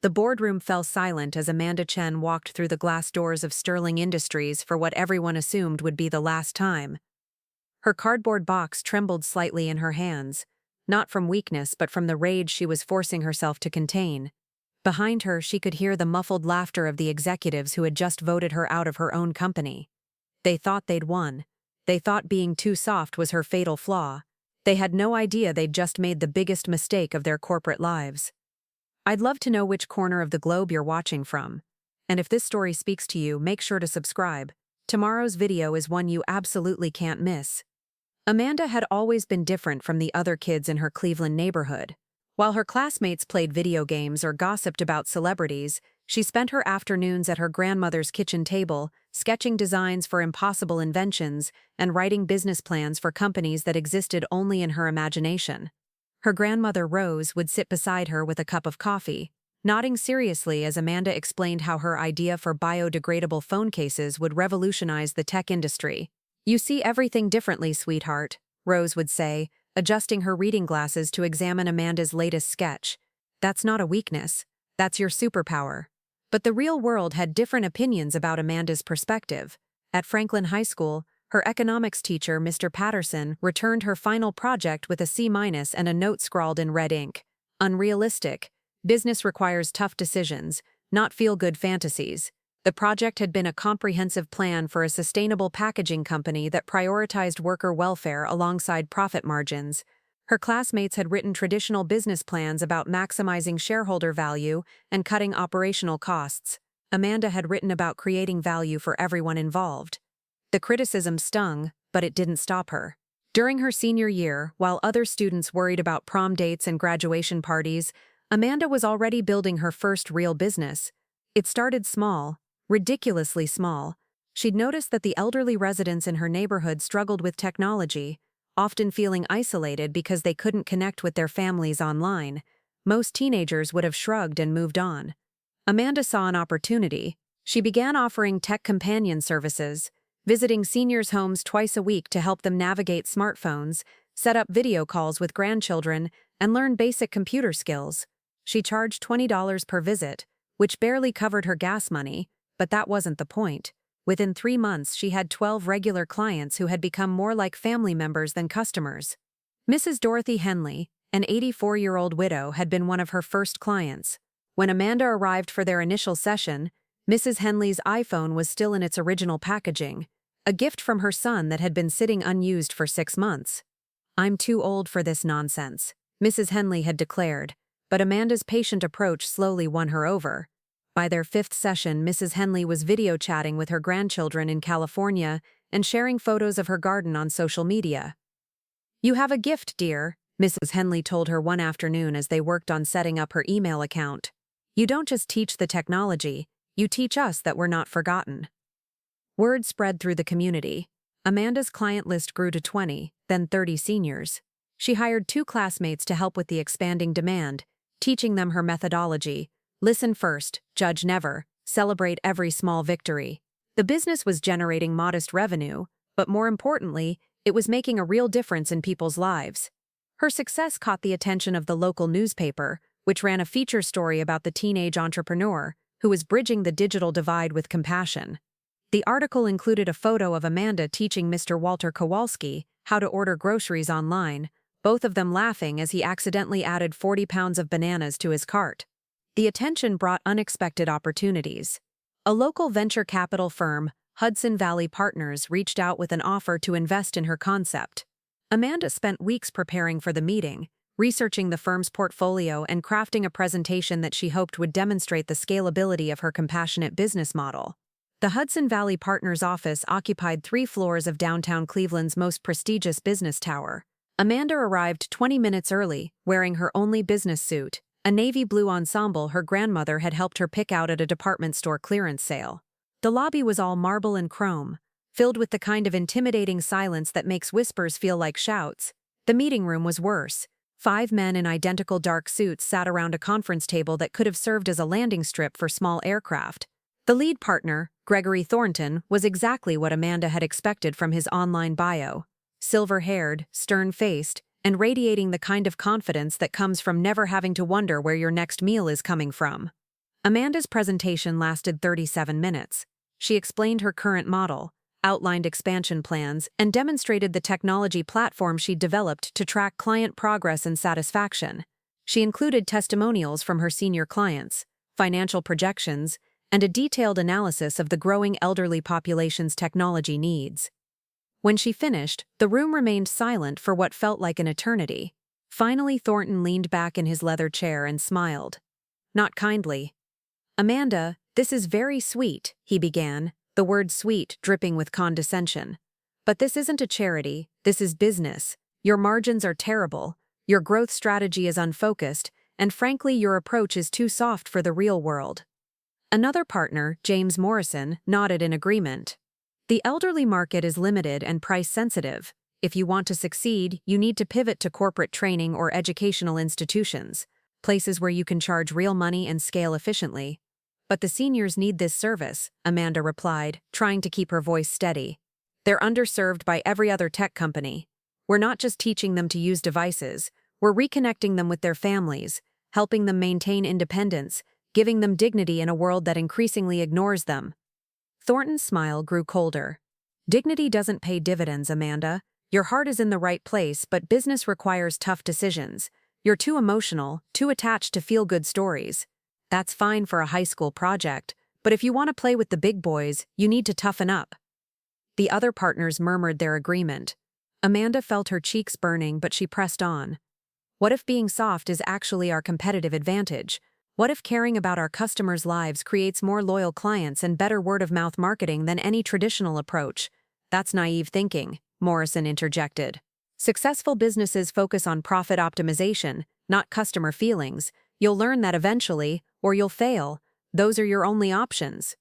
The boardroom fell silent as Amanda Chen walked through the glass doors of Sterling Industries for what everyone assumed would be the last time. Her cardboard box trembled slightly in her hands, not from weakness but from the rage she was forcing herself to contain. Behind her, she could hear the muffled laughter of the executives who had just voted her out of her own company. They thought they'd won. They thought being too soft was her fatal flaw. They had no idea they'd just made the biggest mistake of their corporate lives. I'd love to know which corner of the globe you're watching from. And if this story speaks to you, make sure to subscribe. Tomorrow's video is one you absolutely can't miss. Amanda had always been different from the other kids in her Cleveland neighborhood. While her classmates played video games or gossiped about celebrities, she spent her afternoons at her grandmother's kitchen table, sketching designs for impossible inventions and writing business plans for companies that existed only in her imagination. Her grandmother, Rose, would sit beside her with a cup of coffee, nodding seriously as Amanda explained how her idea for biodegradable phone cases would revolutionize the tech industry. "You see everything differently, sweetheart," Rose would say, adjusting her reading glasses to examine Amanda's latest sketch. "That's not a weakness. That's your superpower." But the real world had different opinions about Amanda's perspective. At Franklin High School, her economics teacher, Mr. Patterson, returned her final project with a C- and a note scrawled in red ink. "Unrealistic. Business requires tough decisions, not feel-good fantasies." The project had been a comprehensive plan for a sustainable packaging company that prioritized worker welfare alongside profit margins. Her classmates had written traditional business plans about maximizing shareholder value and cutting operational costs. Amanda had written about creating value for everyone involved. The criticism stung, but it didn't stop her. During her senior year, while other students worried about prom dates and graduation parties, Amanda was already building her first real business. It started small, ridiculously small. She'd noticed that the elderly residents in her neighborhood struggled with technology, often feeling isolated because they couldn't connect with their families online. Most teenagers would have shrugged and moved on. Amanda saw an opportunity. She began offering tech companion services, visiting seniors' homes twice a week to help them navigate smartphones, set up video calls with grandchildren, and learn basic computer skills. She charged $20 per visit, which barely covered her gas money, but that wasn't the point. Within 3 months, she had 12 regular clients who had become more like family members than customers. Mrs. Dorothy Henley, an 84-year-old widow, had been one of her first clients. When Amanda arrived for their initial session, Mrs. Henley's iPhone was still in its original packaging, a gift from her son that had been sitting unused for 6 months. "I'm too old for this nonsense," Mrs. Henley had declared, but Amanda's patient approach slowly won her over. By their 5th session, Mrs. Henley was video chatting with her grandchildren in California and sharing photos of her garden on social media. "You have a gift, dear," Mrs. Henley told her one afternoon as they worked on setting up her email account. "You don't just teach the technology, you teach us that we're not forgotten." Word spread through the community. Amanda's client list grew to 20, then 30 seniors. She hired 2 classmates to help with the expanding demand, teaching them her methodology: listen first, judge never, celebrate every small victory. The business was generating modest revenue, but more importantly, it was making a real difference in people's lives. Her success caught the attention of the local newspaper, which ran a feature story about the teenage entrepreneur who was bridging the digital divide with compassion. The article included a photo of Amanda teaching Mr. Walter Kowalski how to order groceries online, both of them laughing as he accidentally added 40 pounds of bananas to his cart. The attention brought unexpected opportunities. A local venture capital firm, Hudson Valley Partners, reached out with an offer to invest in her concept. Amanda spent weeks preparing for the meeting, researching the firm's portfolio and crafting a presentation that she hoped would demonstrate the scalability of her compassionate business model. The Hudson Valley Partners office occupied 3 floors of downtown Cleveland's most prestigious business tower. Amanda arrived 20 minutes early, wearing her only business suit, a navy blue ensemble her grandmother had helped her pick out at a department store clearance sale. The lobby was all marble and chrome, filled with the kind of intimidating silence that makes whispers feel like shouts. The meeting room was worse. 5 men in identical dark suits sat around a conference table that could have served as a landing strip for small aircraft. The lead partner, Gregory Thornton, was exactly what Amanda had expected from his online bio. Silver-haired, stern-faced, and radiating the kind of confidence that comes from never having to wonder where your next meal is coming from. Amanda's presentation lasted 37 minutes. She explained her current model, outlined expansion plans, and demonstrated the technology platform she'd developed to track client progress and satisfaction. She included testimonials from her senior clients, financial projections, and a detailed analysis of the growing elderly population's technology needs. When she finished, the room remained silent for what felt like an eternity. Finally, Thornton leaned back in his leather chair and smiled. Not kindly. "Amanda, this is very sweet," he began, the word sweet dripping with condescension. "But this isn't a charity, this is business. Your margins are terrible, your growth strategy is unfocused, and frankly your approach is too soft for the real world." Another partner, James Morrison, nodded in agreement. "The elderly market is limited and price-sensitive. If you want to succeed, you need to pivot to corporate training or educational institutions, places where you can charge real money and scale efficiently." "But the seniors need this service," Amanda replied, trying to keep her voice steady. "They're underserved by every other tech company. We're not just teaching them to use devices, we're reconnecting them with their families, helping them maintain independence, giving them dignity in a world that increasingly ignores them." Thornton's smile grew colder. "Dignity doesn't pay dividends, Amanda. Your heart is in the right place, but business requires tough decisions. You're too emotional, too attached to feel-good stories. That's fine for a high school project, but if you want to play with the big boys, you need to toughen up." The other partners murmured their agreement. Amanda felt her cheeks burning, but she pressed on. "What if being soft is actually our competitive advantage? What if caring about our customers' lives creates more loyal clients and better word-of-mouth marketing than any traditional approach?" "That's naive thinking," Morrison interjected. "Successful businesses focus on profit optimization, not customer feelings. You'll learn that eventually, or you'll fail. Those are your only options."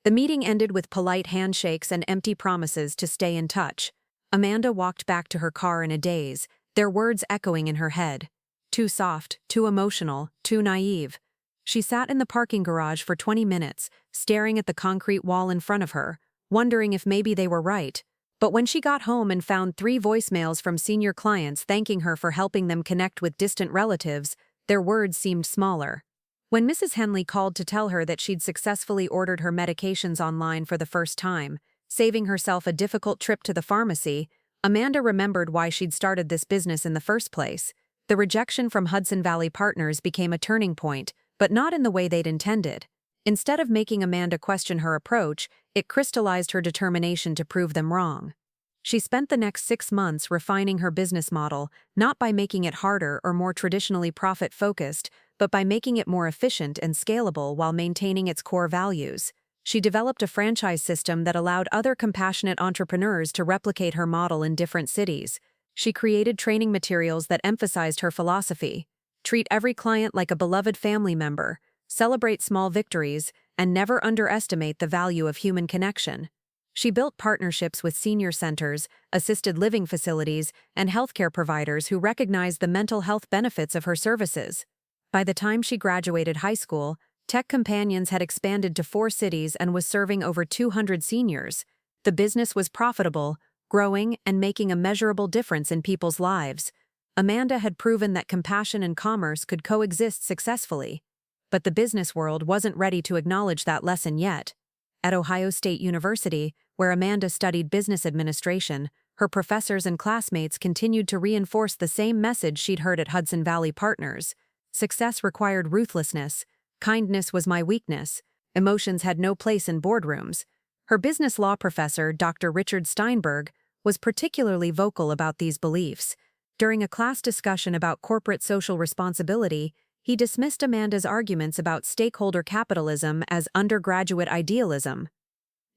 The meeting ended with polite handshakes and empty promises to stay in touch. Amanda walked back to her car in a daze, their words echoing in her head. Too soft, too emotional, too naive. She sat in the parking garage for 20 minutes, staring at the concrete wall in front of her, wondering if maybe they were right. But when she got home and found 3 voicemails from senior clients thanking her for helping them connect with distant relatives, their words seemed smaller. When Mrs. Henley called to tell her that she'd successfully ordered her medications online for the first time, saving herself a difficult trip to the pharmacy, Amanda remembered why she'd started this business in the first place. The rejection from Hudson Valley Partners became a turning point, but not in the way they'd intended. Instead of making Amanda question her approach, it crystallized her determination to prove them wrong. She spent the next 6 months refining her business model, not by making it harder or more traditionally profit-focused, but by making it more efficient and scalable while maintaining its core values. She developed a franchise system that allowed other compassionate entrepreneurs to replicate her model in different cities. She created training materials that emphasized her philosophy: treat every client like a beloved family member, celebrate small victories, and never underestimate the value of human connection. She built partnerships with senior centers, assisted living facilities, and healthcare providers who recognized the mental health benefits of her services. By the time she graduated high school, Tech Companions had expanded to 4 cities and was serving over 200 seniors. The business was profitable, growing, and making a measurable difference in people's lives. Amanda had proven that compassion and commerce could coexist successfully. But the business world wasn't ready to acknowledge that lesson yet. At Ohio State University, where Amanda studied business administration, her professors and classmates continued to reinforce the same message she'd heard at Hudson Valley Partners. Success required ruthlessness. Kindness was my weakness. Emotions had no place in boardrooms. Her business law professor, Dr. Richard Steinberg, was particularly vocal about these beliefs. During a class discussion about corporate social responsibility, he dismissed Amanda's arguments about stakeholder capitalism as undergraduate idealism.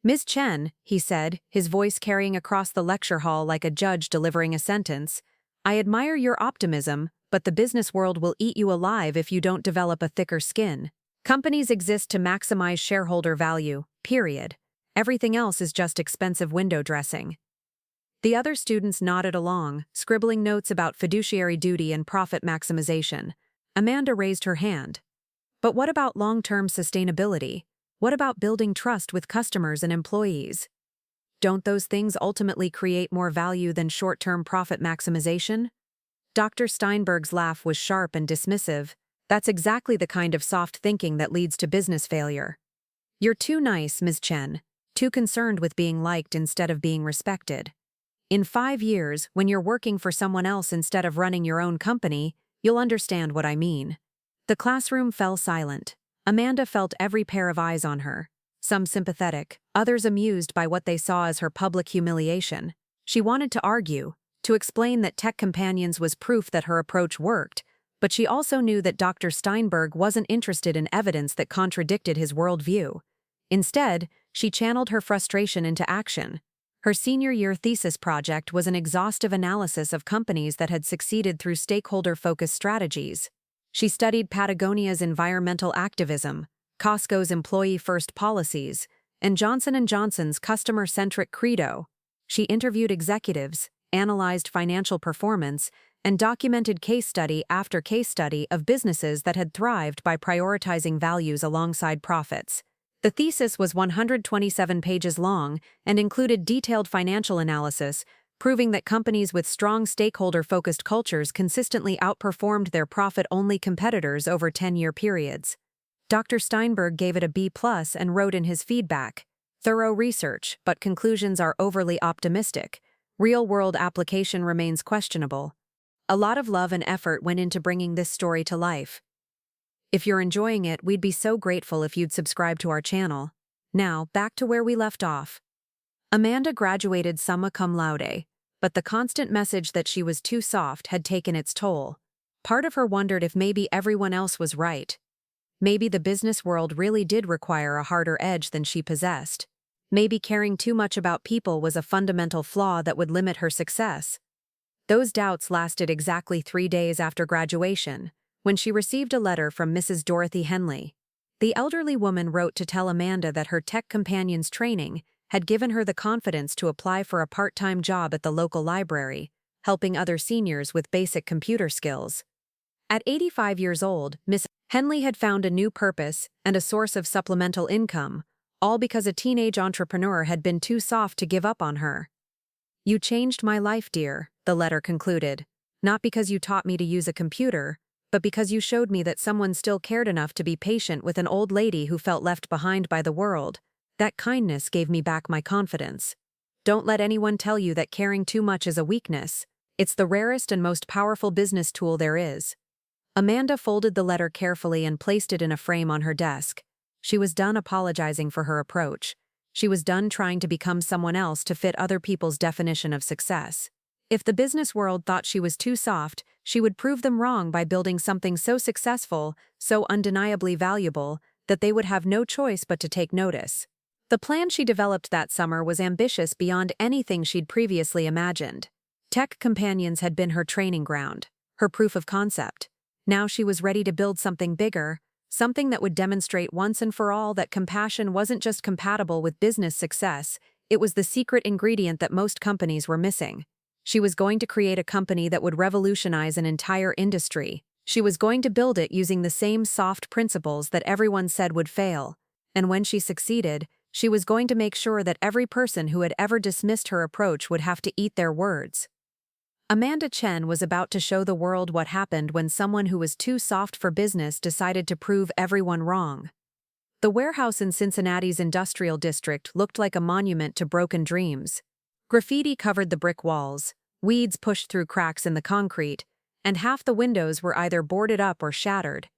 "Ms. Chen," he said, his voice carrying across the lecture hall like a judge delivering a sentence, "I admire your optimism, but the business world will eat you alive if you don't develop a thicker skin. Companies exist to maximize shareholder value, period. Everything else is just expensive window dressing." The other students nodded along, scribbling notes about fiduciary duty and profit maximization. Amanda raised her hand. "But what about long-term sustainability? What about building trust with customers and employees? Don't those things ultimately create more value than short-term profit maximization?" Dr. Steinberg's laugh was sharp and dismissive. That's exactly the kind of soft thinking that leads to business failure. You're too nice, Ms. Chen, too concerned with being liked instead of being respected. In 5 years, when you're working for someone else instead of running your own company, you'll understand what I mean. The classroom fell silent. Amanda felt every pair of eyes on her, some sympathetic, others amused by what they saw as her public humiliation. She wanted to argue, to explain that Tech Companions was proof that her approach worked, but she also knew that Dr. Steinberg wasn't interested in evidence that contradicted his worldview. Instead, she channeled her frustration into action. Her senior year thesis project was an exhaustive analysis of companies that had succeeded through stakeholder-focused strategies. She studied Patagonia's environmental activism, Costco's employee-first policies, and Johnson & Johnson's customer-centric credo. She interviewed executives, analyzed financial performance, and documented case study after case study of businesses that had thrived by prioritizing values alongside profits. The thesis was 127 pages long and included detailed financial analysis, proving that companies with strong stakeholder-focused cultures consistently outperformed their profit-only competitors over 10-year periods. Dr. Steinberg gave it a B+ and wrote in his feedback, "Thorough research, but conclusions are overly optimistic. Real-world application remains questionable." A lot of love and effort went into bringing this story to life. If you're enjoying it, we'd be so grateful if you'd subscribe to our channel. Now, back to where we left off. Amanda graduated summa cum laude, but the constant message that she was too soft had taken its toll. Part of her wondered if maybe everyone else was right. Maybe the business world really did require a harder edge than she possessed. Maybe caring too much about people was a fundamental flaw that would limit her success. Those doubts lasted exactly 3 days after graduation, when she received a letter from Mrs. Dorothy Henley. The elderly woman wrote to tell Amanda that her Tech Companions training had given her the confidence to apply for a part-time job at the local library, helping other seniors with basic computer skills. At 85 years old, Miss Henley had found a new purpose and a source of supplemental income, all because a teenage entrepreneur had been too soft to give up on her. "You changed my life, dear," the letter concluded, "not because you taught me to use a computer, but because you showed me that someone still cared enough to be patient with an old lady who felt left behind by the world. That kindness gave me back my confidence. Don't let anyone tell you that caring too much is a weakness. It's the rarest and most powerful business tool there is." Amanda folded the letter carefully and placed it in a frame on her desk. She was done apologizing for her approach. She was done trying to become someone else to fit other people's definition of success. If the business world thought she was too soft, she would prove them wrong by building something so successful, so undeniably valuable, that they would have no choice but to take notice. The plan she developed that summer was ambitious beyond anything she'd previously imagined. Tech Companions had been her training ground, her proof of concept. Now she was ready to build something bigger, something that would demonstrate once and for all that compassion wasn't just compatible with business success, it was the secret ingredient that most companies were missing. She was going to create a company that would revolutionize an entire industry. She was going to build it using the same soft principles that everyone said would fail. And when she succeeded, she was going to make sure that every person who had ever dismissed her approach would have to eat their words. Amanda Chen was about to show the world what happened when someone who was too soft for business decided to prove everyone wrong. The warehouse in Cincinnati's industrial district looked like a monument to broken dreams. Graffiti covered the brick walls, weeds pushed through cracks in the concrete, and half the windows were either boarded up or shattered.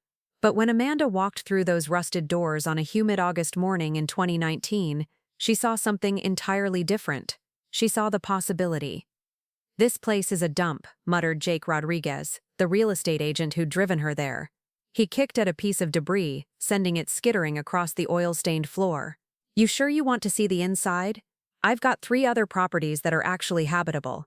But when Amanda walked through those rusted doors on a humid August morning in 2019, she saw something entirely different. She saw the possibility. "This place is a dump," muttered Jake Rodriguez, the real estate agent who'd driven her there. He kicked at a piece of debris, sending it skittering across the oil-stained floor. "You sure you want to see the inside? I've got 3 other properties that are actually habitable."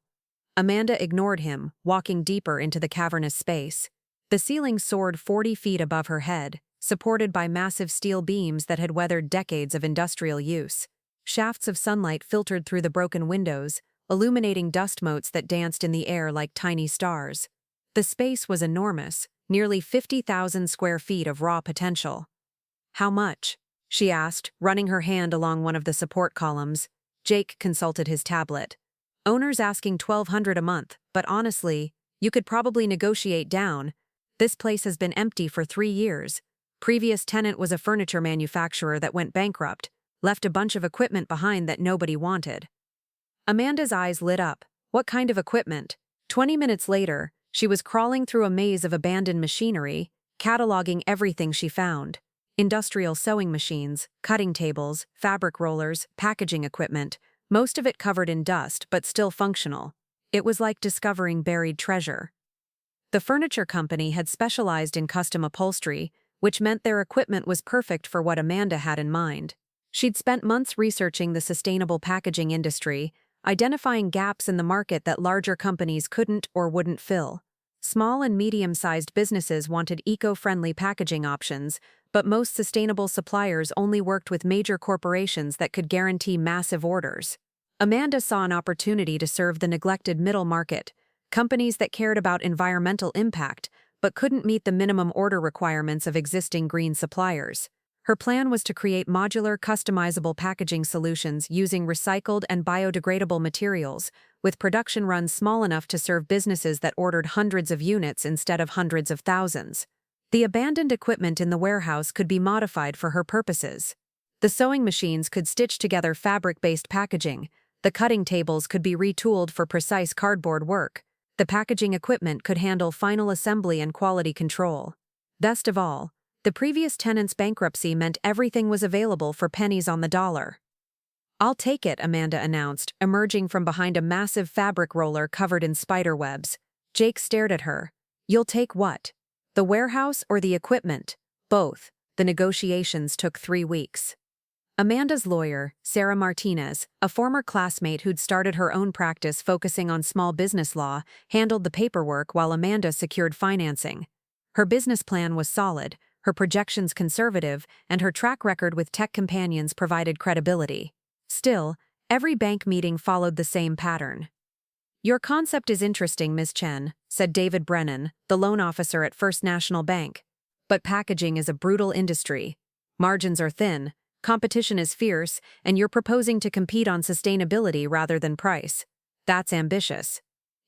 Amanda ignored him, walking deeper into the cavernous space. The ceiling soared 40 feet above her head, supported by massive steel beams that had weathered decades of industrial use. Shafts of sunlight filtered through the broken windows, illuminating dust motes that danced in the air like tiny stars. The space was enormous, nearly 50,000 square feet of raw potential. "How much?" she asked, running her hand along one of the support columns. Jake consulted his tablet. "Owner's asking $1,200 a month, but honestly, you could probably negotiate down. This place has been empty for 3 years. Previous tenant was a furniture manufacturer that went bankrupt, left a bunch of equipment behind that nobody wanted. Amanda's eyes lit up. What kind of equipment? 20 minutes later, she was crawling through a maze of abandoned machinery, cataloging everything she found. Industrial sewing machines, cutting tables, fabric rollers, packaging equipment, most of it covered in dust but still functional. It was like discovering buried treasure. The furniture company had specialized in custom upholstery, which meant their equipment was perfect for what Amanda had in mind. She'd spent months researching the sustainable packaging industry, identifying gaps in the market that larger companies couldn't or wouldn't fill. Small and medium-sized businesses wanted eco-friendly packaging options, but most sustainable suppliers only worked with major corporations that could guarantee massive orders. Amanda saw an opportunity to serve the neglected middle market, companies that cared about environmental impact but couldn't meet the minimum order requirements of existing green suppliers. Her plan was to create modular, customizable packaging solutions using recycled and biodegradable materials, with production runs small enough to serve businesses that ordered hundreds of units instead of hundreds of thousands. The abandoned equipment in the warehouse could be modified for her purposes. The sewing machines could stitch together fabric-based packaging, the cutting tables could be retooled for precise cardboard work, the packaging equipment could handle final assembly and quality control. Best of all, the previous tenant's bankruptcy meant everything was available for pennies on the dollar. "I'll take it," Amanda announced, emerging from behind a massive fabric roller covered in spider webs. Jake stared at her. "You'll take what? The warehouse or the equipment?" "Both." The negotiations took 3 weeks. Amanda's lawyer, Sarah Martinez, a former classmate who'd started her own practice focusing on small business law, handled the paperwork while Amanda secured financing. Her business plan was solid, her projections conservative, and her track record with tech companions provided credibility. Still, every bank meeting followed the same pattern. "Your concept is interesting, Ms. Chen," said David Brennan, the loan officer at First National Bank. "But packaging is a brutal industry. Margins are thin, competition is fierce, and you're proposing to compete on sustainability rather than price. That's ambitious."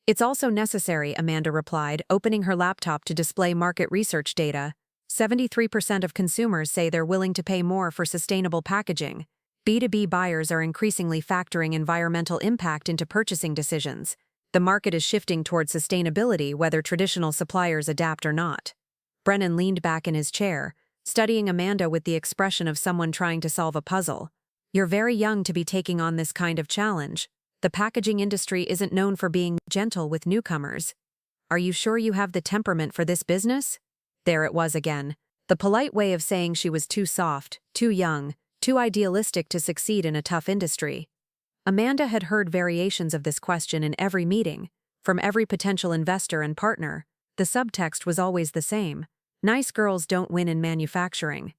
"It's also necessary," Amanda replied, opening her laptop to display market research data. 73% of consumers say they're willing to pay more for sustainable packaging. B2B buyers are increasingly factoring environmental impact into purchasing decisions. The market is shifting toward sustainability whether traditional suppliers adapt or not. Brennan leaned back in his chair, studying Amanda with the expression of someone trying to solve a puzzle. "You're very young to be taking on this kind of challenge. The packaging industry isn't known for being gentle with newcomers. Are you sure you have the temperament for this business?" There it was again. The polite way of saying she was too soft, too young, too idealistic to succeed in a tough industry. Amanda had heard variations of this question in every meeting, from every potential investor and partner. The subtext was always the same. Nice girls don't win in manufacturing.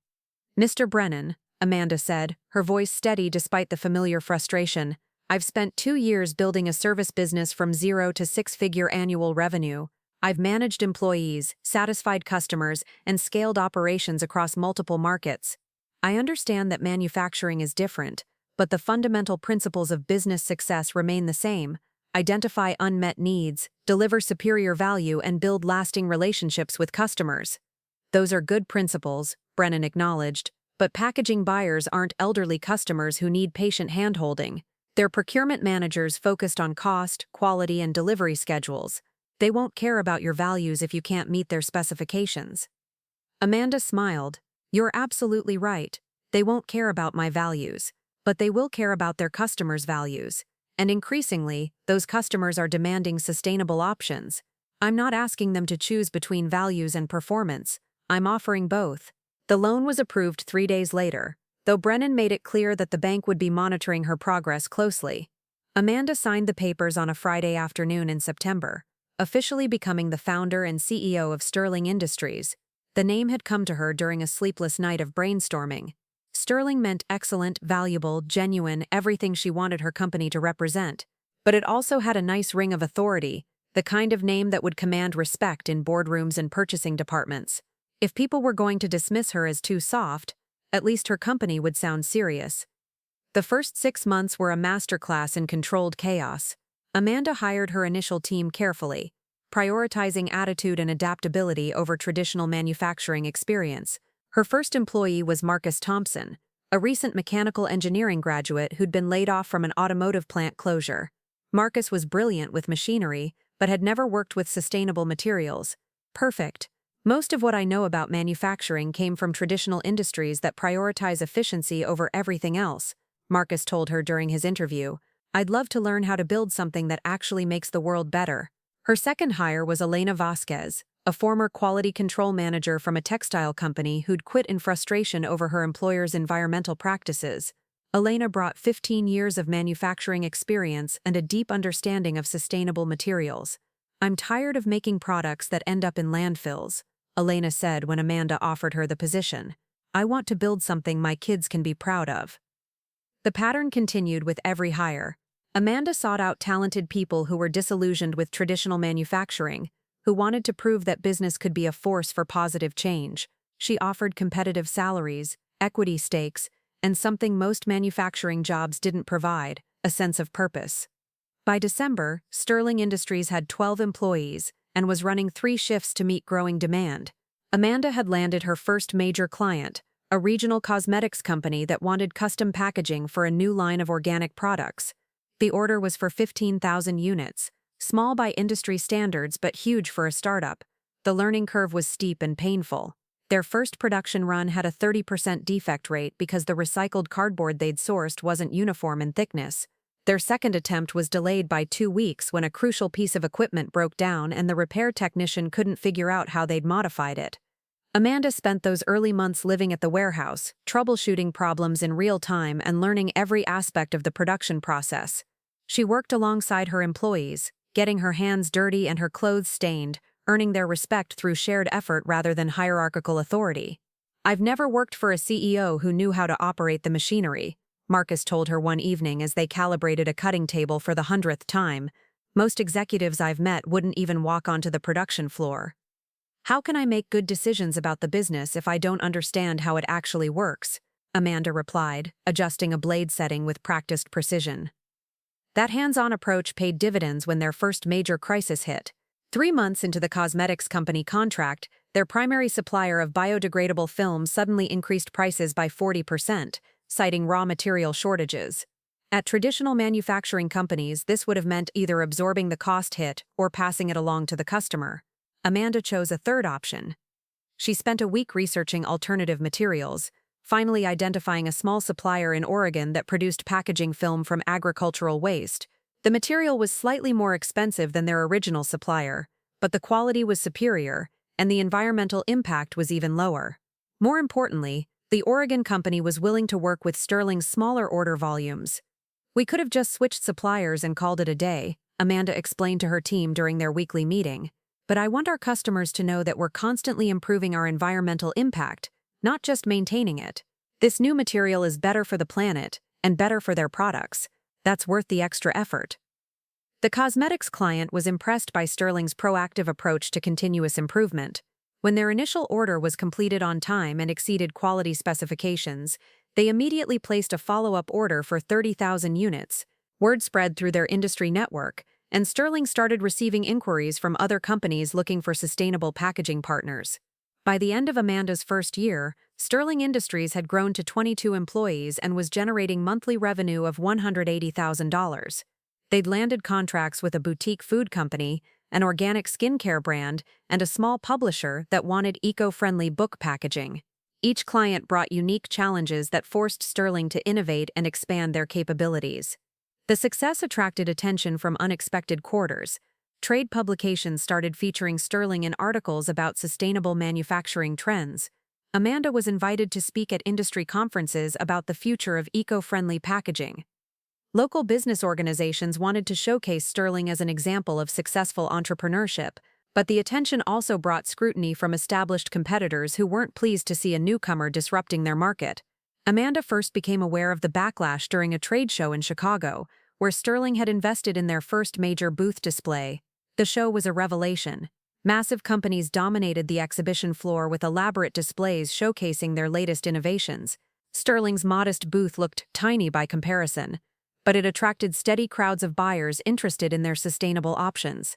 "Mr. Brennan," Amanda said, her voice steady despite the familiar frustration, "I've spent 2 years building a service business from 0 to 6-figure annual revenue. I've managed employees, satisfied customers, and scaled operations across multiple markets. I understand that manufacturing is different, but the fundamental principles of business success remain the same: identify unmet needs, deliver superior value, and build lasting relationships with customers." "Those are good principles," Brennan acknowledged, "but packaging buyers aren't elderly customers who need patient handholding. They're procurement managers focused on cost, quality, and delivery schedules. They won't care about your values if you can't meet their specifications." Amanda smiled. "You're absolutely right. They won't care about my values, but they will care about their customers' values. And increasingly, those customers are demanding sustainable options. I'm not asking them to choose between values and performance. I'm offering both." The loan was approved 3 days later, though Brennan made it clear that the bank would be monitoring her progress closely. Amanda signed the papers on a Friday afternoon in September, officially becoming the founder and CEO of Sterling Industries. The name had come to her during a sleepless night of brainstorming. Sterling meant excellent, valuable, genuine, everything she wanted her company to represent. But it also had a nice ring of authority, the kind of name that would command respect in boardrooms and purchasing departments. If people were going to dismiss her as too soft, at least her company would sound serious. The first 6 months were a masterclass in controlled chaos. Amanda hired her initial team carefully, prioritizing attitude and adaptability over traditional manufacturing experience. Her first employee was Marcus Thompson, a recent mechanical engineering graduate who'd been laid off from an automotive plant closure. Marcus was brilliant with machinery, but had never worked with sustainable materials. Perfect. Most of what I know about manufacturing came from traditional industries that prioritize efficiency over everything else, Marcus told her during his interview. I'd love to learn how to build something that actually makes the world better. Her second hire was Elena Vasquez, a former quality control manager from a textile company who'd quit in frustration over her employer's environmental practices. Elena brought 15 years of manufacturing experience and a deep understanding of sustainable materials. I'm tired of making products that end up in landfills, Elena said when Amanda offered her the position. I want to build something my kids can be proud of. The pattern continued with every hire. Amanda sought out talented people who were disillusioned with traditional manufacturing, who wanted to prove that business could be a force for positive change. She offered competitive salaries, equity stakes, and something most manufacturing jobs didn't provide, a sense of purpose. By December, Sterling Industries had 12 employees and was running 3 shifts to meet growing demand. Amanda had landed her first major client, a regional cosmetics company that wanted custom packaging for a new line of organic products. The order was for 15,000 units, small by industry standards but huge for a startup. The learning curve was steep and painful. Their first production run had a 30% defect rate because the recycled cardboard they'd sourced wasn't uniform in thickness. Their second attempt was delayed by 2 weeks when a crucial piece of equipment broke down and the repair technician couldn't figure out how they'd modified it. Amanda spent those early months living at the warehouse, troubleshooting problems in real time and learning every aspect of the production process. She worked alongside her employees, getting her hands dirty and her clothes stained, earning their respect through shared effort rather than hierarchical authority. I've never worked for a CEO who knew how to operate the machinery, Marcus told her one evening as they calibrated a cutting table for the 100th time. Most executives I've met wouldn't even walk onto the production floor. How can I make good decisions about the business if I don't understand how it actually works? Amanda replied, adjusting a blade setting with practiced precision. That hands-on approach paid dividends when their first major crisis hit. 3 months into the cosmetics company contract, their primary supplier of biodegradable film suddenly increased prices by 40%, citing raw material shortages. At traditional manufacturing companies, this would have meant either absorbing the cost hit or passing it along to the customer. Amanda chose a third option. She spent a week researching alternative materials, finally identifying a small supplier in Oregon that produced packaging film from agricultural waste. The material was slightly more expensive than their original supplier, but the quality was superior, and the environmental impact was even lower. More importantly, the Oregon company was willing to work with Sterling's smaller order volumes. We could have just switched suppliers and called it a day, Amanda explained to her team during their weekly meeting. But I want our customers to know that we're constantly improving our environmental impact, not just maintaining it. This new material is better for the planet and better for their products. That's worth the extra effort. The cosmetics client was impressed by Sterling's proactive approach to continuous improvement. When their initial order was completed on time and exceeded quality specifications, they immediately placed a follow-up order for 30,000 units. Word spread through their industry network, and Sterling started receiving inquiries from other companies looking for sustainable packaging partners. By the end of Amanda's first year, Sterling Industries had grown to 22 employees and was generating monthly revenue of $180,000. They'd landed contracts with a boutique food company, an organic skincare brand, and a small publisher that wanted eco-friendly book packaging. Each client brought unique challenges that forced Sterling to innovate and expand their capabilities. The success attracted attention from unexpected quarters. Trade publications started featuring Sterling in articles about sustainable manufacturing trends. Amanda was invited to speak at industry conferences about the future of eco-friendly packaging. Local business organizations wanted to showcase Sterling as an example of successful entrepreneurship, but the attention also brought scrutiny from established competitors who weren't pleased to see a newcomer disrupting their market. Amanda first became aware of the backlash during a trade show in Chicago, where Sterling had invested in their first major booth display. The show was a revelation. Massive companies dominated the exhibition floor with elaborate displays showcasing their latest innovations. Sterling's modest booth looked tiny by comparison, but it attracted steady crowds of buyers interested in their sustainable options.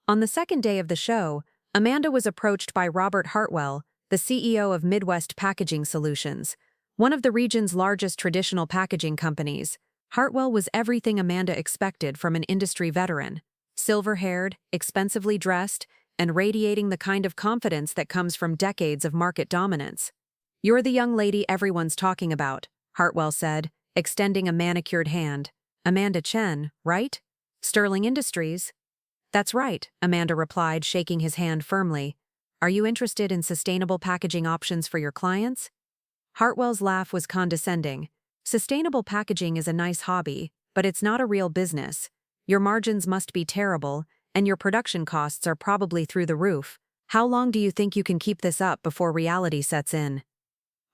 On the second day of the show, Amanda was approached by Robert Hartwell, the CEO of Midwest Packaging Solutions, one of the region's largest traditional packaging companies. Hartwell was everything Amanda expected from an industry veteran: silver-haired, expensively dressed, and radiating the kind of confidence that comes from decades of market dominance. "You're the young lady everyone's talking about," Hartwell said, extending a manicured hand. "Amanda Chen, right? Sterling Industries?" "That's right," Amanda replied, shaking his hand firmly. "Are you interested in sustainable packaging options for your clients?" Hartwell's laugh was condescending. "Sustainable packaging is a nice hobby, but it's not a real business. Your margins must be terrible, and your production costs are probably through the roof. How long do you think you can keep this up before reality sets in?"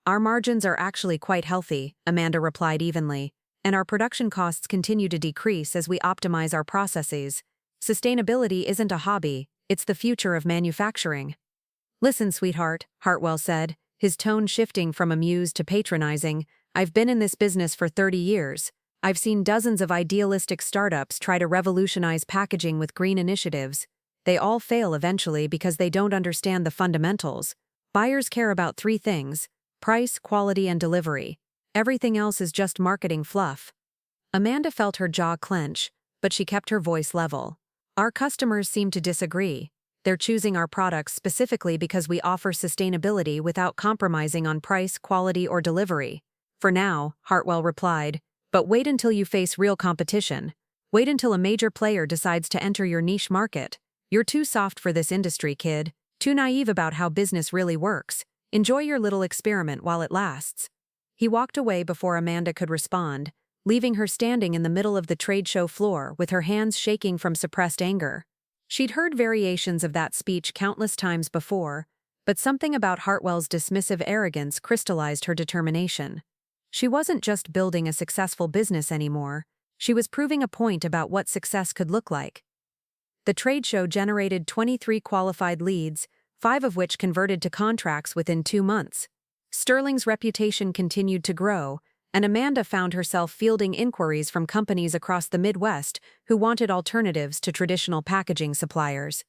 "Our margins are actually quite healthy," Amanda replied evenly, "and our production costs continue to decrease as we optimize our processes. Sustainability isn't a hobby, it's the future of manufacturing." "Listen, sweetheart," Hartwell said, his tone shifting from amused to patronizing. "I've been in this business for 30 years. I've seen dozens of idealistic startups try to revolutionize packaging with green initiatives. They all fail eventually because they don't understand the fundamentals. Buyers care about three things: price, quality, and delivery. Everything else is just marketing fluff." Amanda felt her jaw clench, but she kept her voice level. "Our customers seem to disagree. They're choosing our products specifically because we offer sustainability without compromising on price, quality, or delivery." "For now," Hartwell replied, "but wait until you face real competition. Wait until a major player decides to enter your niche market. You're too soft for this industry, kid. Too naive about how business really works. Enjoy your little experiment while it lasts." He walked away before Amanda could respond, leaving her standing in the middle of the trade show floor with her hands shaking from suppressed anger. She'd heard variations of that speech countless times before, but something about Hartwell's dismissive arrogance crystallized her determination. She wasn't just building a successful business anymore, she was proving a point about what success could look like. The trade show generated 23 qualified leads, 5 of which converted to contracts within 2 months. Sterling's reputation continued to grow, and Amanda found herself fielding inquiries from companies across the Midwest who wanted alternatives to traditional packaging suppliers.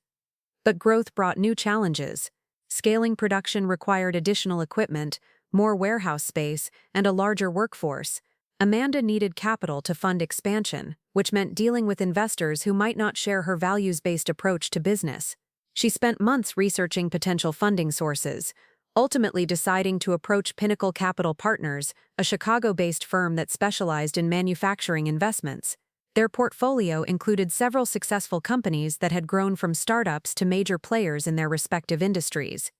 But growth brought new challenges. Scaling production required additional equipment, more warehouse space, and a larger workforce. Amanda needed capital to fund expansion, which meant dealing with investors who might not share her values-based approach to business. She spent months researching potential funding sources, ultimately deciding to approach Pinnacle Capital Partners, a Chicago-based firm that specialized in manufacturing investments. Their portfolio included several successful companies that had grown from startups to major players in their respective industries.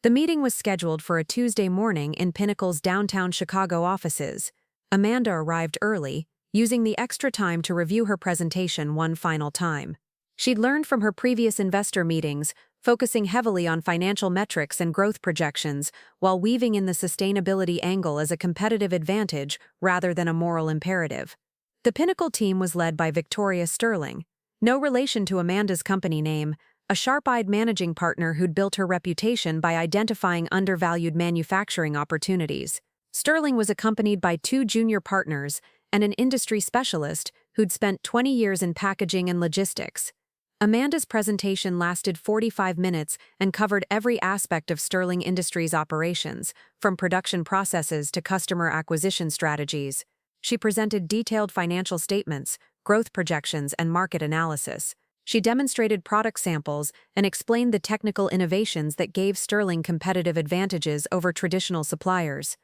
The meeting was scheduled for a Tuesday morning in Pinnacle's downtown Chicago offices. Amanda arrived early, using the extra time to review her presentation one final time. She'd learned from her previous investor meetings, focusing heavily on financial metrics and growth projections, while weaving in the sustainability angle as a competitive advantage rather than a moral imperative. The Pinnacle team was led by Victoria Sterling, no relation to Amanda's company name, a sharp-eyed managing partner who'd built her reputation by identifying undervalued manufacturing opportunities. Sterling was accompanied by 2 junior partners and an industry specialist who'd spent 20 years in packaging and logistics. Amanda's presentation lasted 45 minutes and covered every aspect of Sterling Industries' operations, from production processes to customer acquisition strategies. She presented detailed financial statements, growth projections, and market analysis. She demonstrated product samples and explained the technical innovations that gave Sterling competitive advantages over traditional suppliers.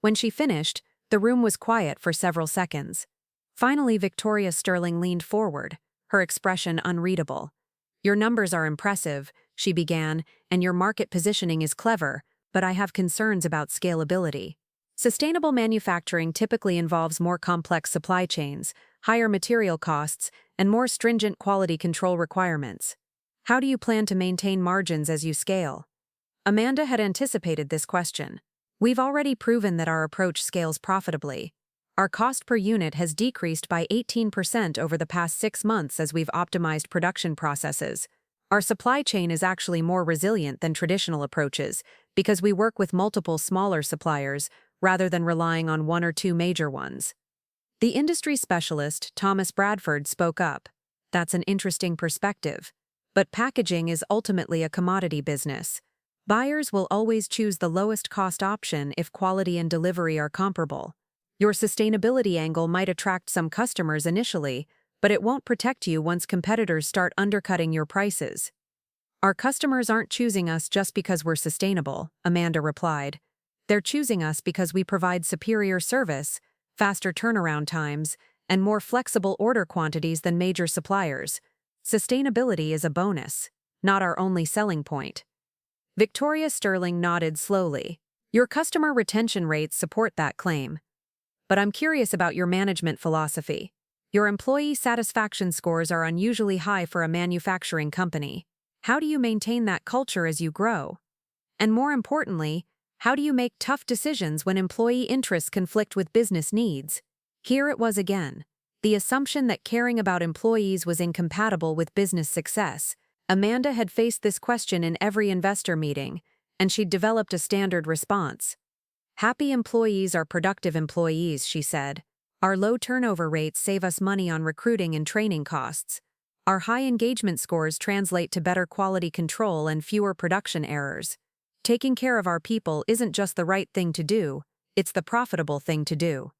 When she finished, the room was quiet for several seconds. Finally, Victoria Sterling leaned forward, her expression unreadable. "Your numbers are impressive," she began, "and your market positioning is clever, but I have concerns about scalability. Sustainable manufacturing typically involves more complex supply chains, higher material costs, and more stringent quality control requirements. How do you plan to maintain margins as you scale?" Amanda had anticipated this question. "We've already proven that our approach scales profitably. Our cost per unit has decreased by 18% over the past 6 months as we've optimized production processes. Our supply chain is actually more resilient than traditional approaches because we work with multiple smaller suppliers rather than relying on 1 or 2 major ones." The industry specialist, Thomas Bradford, spoke up. "That's an interesting perspective. But packaging is ultimately a commodity business. Buyers will always choose the lowest cost option if quality and delivery are comparable. Your sustainability angle might attract some customers initially, but it won't protect you once competitors start undercutting your prices. Our customers aren't choosing us just because we're sustainable, Amanda replied. They're choosing us because we provide superior service, faster turnaround times, and more flexible order quantities than major suppliers. Sustainability is a bonus, not our only selling point. Victoria Sterling nodded slowly. Your customer retention rates support that claim. But I'm curious about your management philosophy. Your employee satisfaction scores are unusually high for a manufacturing company. How do you maintain that culture as you grow? And more importantly, how do you make tough decisions when employee interests conflict with business needs? Here it was again. The assumption that caring about employees was incompatible with business success. Amanda had faced this question in every investor meeting, and she'd developed a standard response. Happy employees are productive employees, she said. Our low turnover rates save us money on recruiting and training costs. Our high engagement scores translate to better quality control and fewer production errors. Taking care of our people isn't just the right thing to do, it's the profitable thing to do.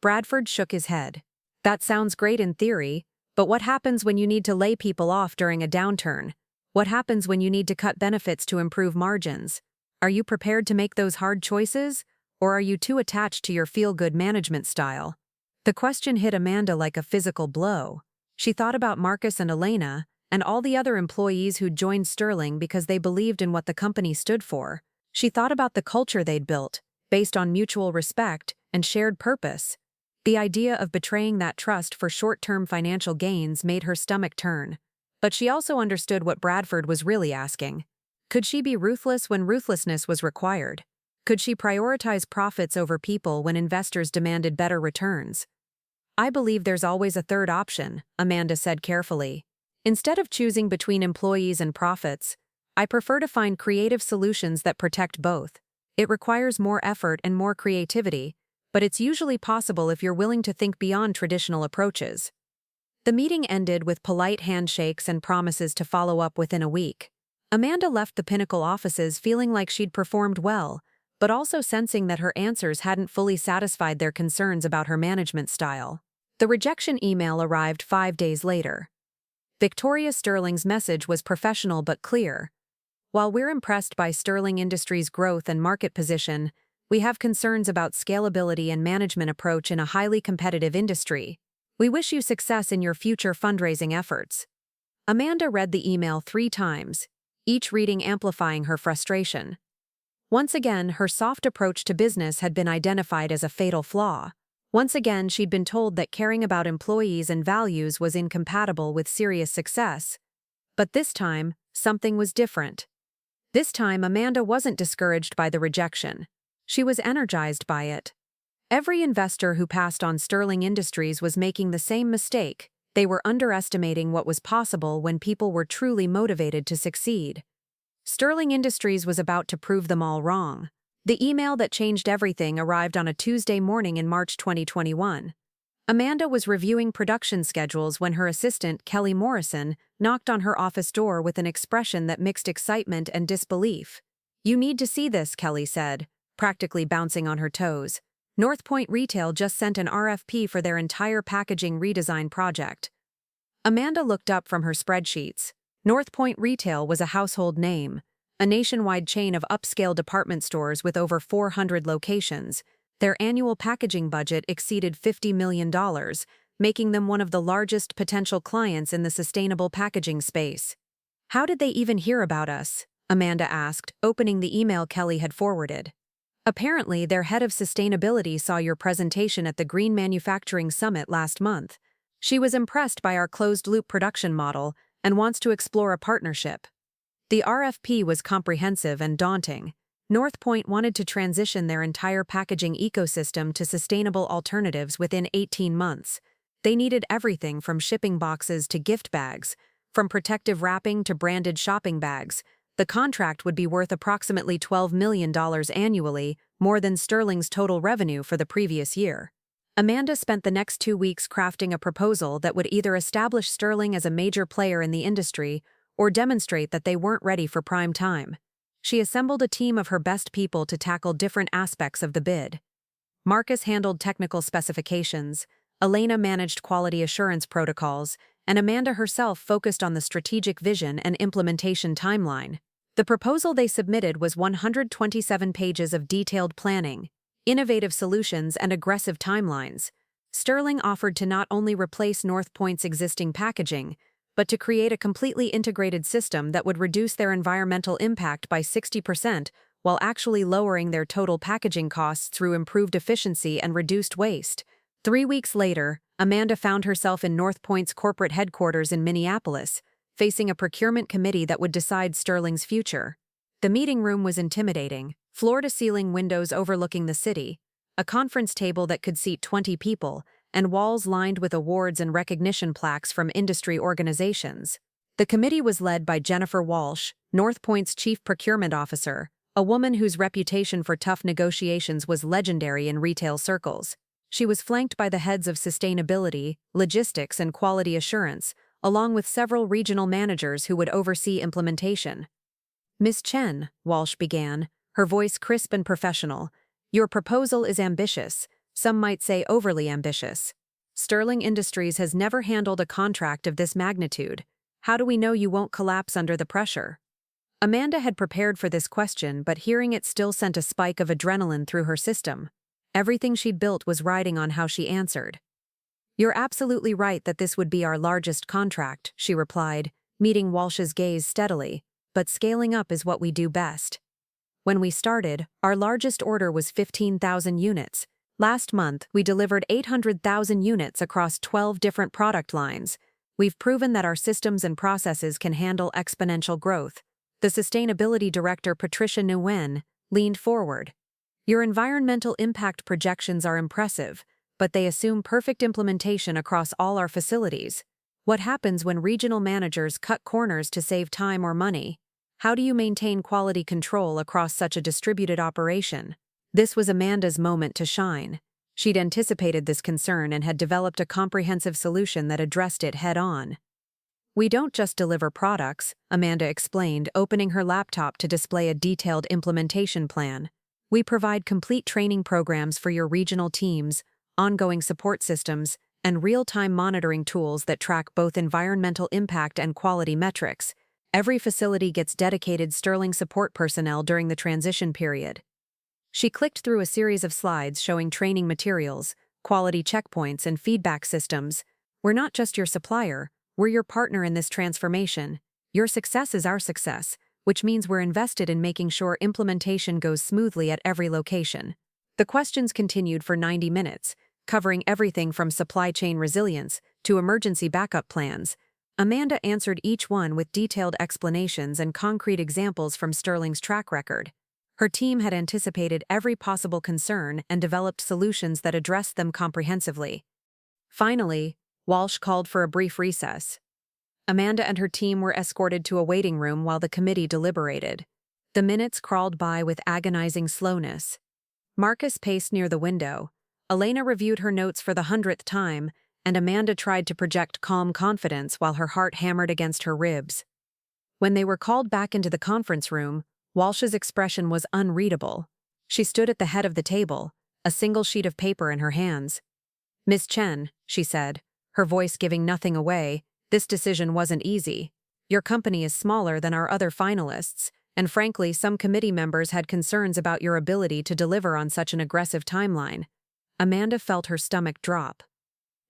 Bradford shook his head. That sounds great in theory, but what happens when you need to lay people off during a downturn? What happens when you need to cut benefits to improve margins? Are you prepared to make those hard choices, or are you too attached to your feel-good management style? The question hit Amanda like a physical blow. She thought about Marcus and Elena, and all the other employees who'd joined Sterling because they believed in what the company stood for. She thought about the culture they'd built, based on mutual respect and shared purpose. The idea of betraying that trust for short-term financial gains made her stomach turn. But she also understood what Bradford was really asking. Could she be ruthless when ruthlessness was required? Could she prioritize profits over people when investors demanded better returns? I believe there's always a third option, Amanda said carefully. Instead of choosing between employees and profits, I prefer to find creative solutions that protect both. It requires more effort and more creativity, but it's usually possible if you're willing to think beyond traditional approaches. The meeting ended with polite handshakes and promises to follow up within a week. Amanda left the Pinnacle offices feeling like she'd performed well, but also sensing that her answers hadn't fully satisfied their concerns about her management style. The rejection email arrived 5 days later. Victoria Sterling's message was professional but clear. While we're impressed by Sterling Industries' growth and market position, we have concerns about scalability and management approach in a highly competitive industry. We wish you success in your future fundraising efforts. Amanda read the email 3 times, each reading amplifying her frustration. Once again, her soft approach to business had been identified as a fatal flaw. Once again, she'd been told that caring about employees and values was incompatible with serious success. But this time, something was different. This time, Amanda wasn't discouraged by the rejection. She was energized by it. Every investor who passed on Sterling Industries was making the same mistake. They were underestimating what was possible when people were truly motivated to succeed. Sterling Industries was about to prove them all wrong. The email that changed everything arrived on a Tuesday morning in March 2021. Amanda was reviewing production schedules when her assistant, Kelly Morrison, knocked on her office door with an expression that mixed excitement and disbelief. "You need to see this," Kelly said, practically bouncing on her toes. North Point Retail just sent an RFP for their entire packaging redesign project. Amanda looked up from her spreadsheets. North Point Retail was a household name, a nationwide chain of upscale department stores with over 400 locations. Their annual packaging budget exceeded $50 million, making them one of the largest potential clients in the sustainable packaging space. "How did they even hear about us?" Amanda asked, opening the email Kelly had forwarded. "Apparently, their head of sustainability saw your presentation at the Green Manufacturing Summit last month. She was impressed by our closed-loop production model and wants to explore a partnership." The RFP was comprehensive and daunting. North Point wanted to transition their entire packaging ecosystem to sustainable alternatives within 18 months. They needed everything from shipping boxes to gift bags, from protective wrapping to branded shopping bags. The contract would be worth approximately $12 million annually, more than Sterling's total revenue for the previous year. Amanda spent the next 2 weeks crafting a proposal that would either establish Sterling as a major player in the industry or demonstrate that they weren't ready for prime time. She assembled a team of her best people to tackle different aspects of the bid. Marcus handled technical specifications, Elena managed quality assurance protocols, and Amanda herself focused on the strategic vision and implementation timeline. The proposal they submitted was 127 pages of detailed planning, innovative solutions, and aggressive timelines. Sterling offered to not only replace Northpoint's existing packaging, but to create a completely integrated system that would reduce their environmental impact by 60% while actually lowering their total packaging costs through improved efficiency and reduced waste. 3 weeks later, Amanda found herself in Northpoint's corporate headquarters in Minneapolis, facing a procurement committee that would decide Sterling's future. The meeting room was intimidating, floor-to-ceiling windows overlooking the city, a conference table that could seat 20 people, and walls lined with awards and recognition plaques from industry organizations. The committee was led by Jennifer Walsh, Northpoint's chief procurement officer, a woman whose reputation for tough negotiations was legendary in retail circles. She was flanked by the heads of sustainability, logistics, and quality assurance, along with several regional managers who would oversee implementation. "Ms. Chen," Walsh began, her voice crisp and professional, "your proposal is ambitious, some might say overly ambitious. Sterling Industries has never handled a contract of this magnitude. How do we know you won't collapse under the pressure?" Amanda had prepared for this question, but hearing it still sent a spike of adrenaline through her system. Everything she'd built was riding on how she answered. "You're absolutely right that this would be our largest contract," she replied, meeting Walsh's gaze steadily, "but scaling up is what we do best. When we started, our largest order was 15,000 units. Last month, we delivered 800,000 units across 12 different product lines. We've proven that our systems and processes can handle exponential growth." The sustainability director, Patricia Nguyen, leaned forward. "Your environmental impact projections are impressive, but they assume perfect implementation across all our facilities. What happens when regional managers cut corners to save time or money? How do you maintain quality control across such a distributed operation?" This was Amanda's moment to shine. She'd anticipated this concern and had developed a comprehensive solution that addressed it head-on. "We don't just deliver products," Amanda explained, opening her laptop to display a detailed implementation plan. "We provide complete training programs for your regional teams, ongoing support systems, and real-time monitoring tools that track both environmental impact and quality metrics. Every facility gets dedicated Sterling support personnel during the transition period." She clicked through a series of slides showing training materials, quality checkpoints, and feedback systems. "We're not just your supplier, we're your partner in this transformation. Your success is our success, which means we're invested in making sure implementation goes smoothly at every location." The questions continued for 90 minutes, covering everything from supply chain resilience to emergency backup plans. Amanda answered each one with detailed explanations and concrete examples from Sterling's track record. Her team had anticipated every possible concern and developed solutions that addressed them comprehensively. Finally, Walsh called for a brief recess. Amanda and her team were escorted to a waiting room while the committee deliberated. The minutes crawled by with agonizing slowness. Marcus paced near the window. Elena reviewed her notes for the 100th time, and Amanda tried to project calm confidence while her heart hammered against her ribs. When they were called back into the conference room, Walsh's expression was unreadable. She stood at the head of the table, a single sheet of paper in her hands. "Miss Chen," she said, her voice giving nothing away, "this decision wasn't easy. Your company is smaller than our other finalists, and frankly, some committee members had concerns about your ability to deliver on such an aggressive timeline." Amanda felt her stomach drop.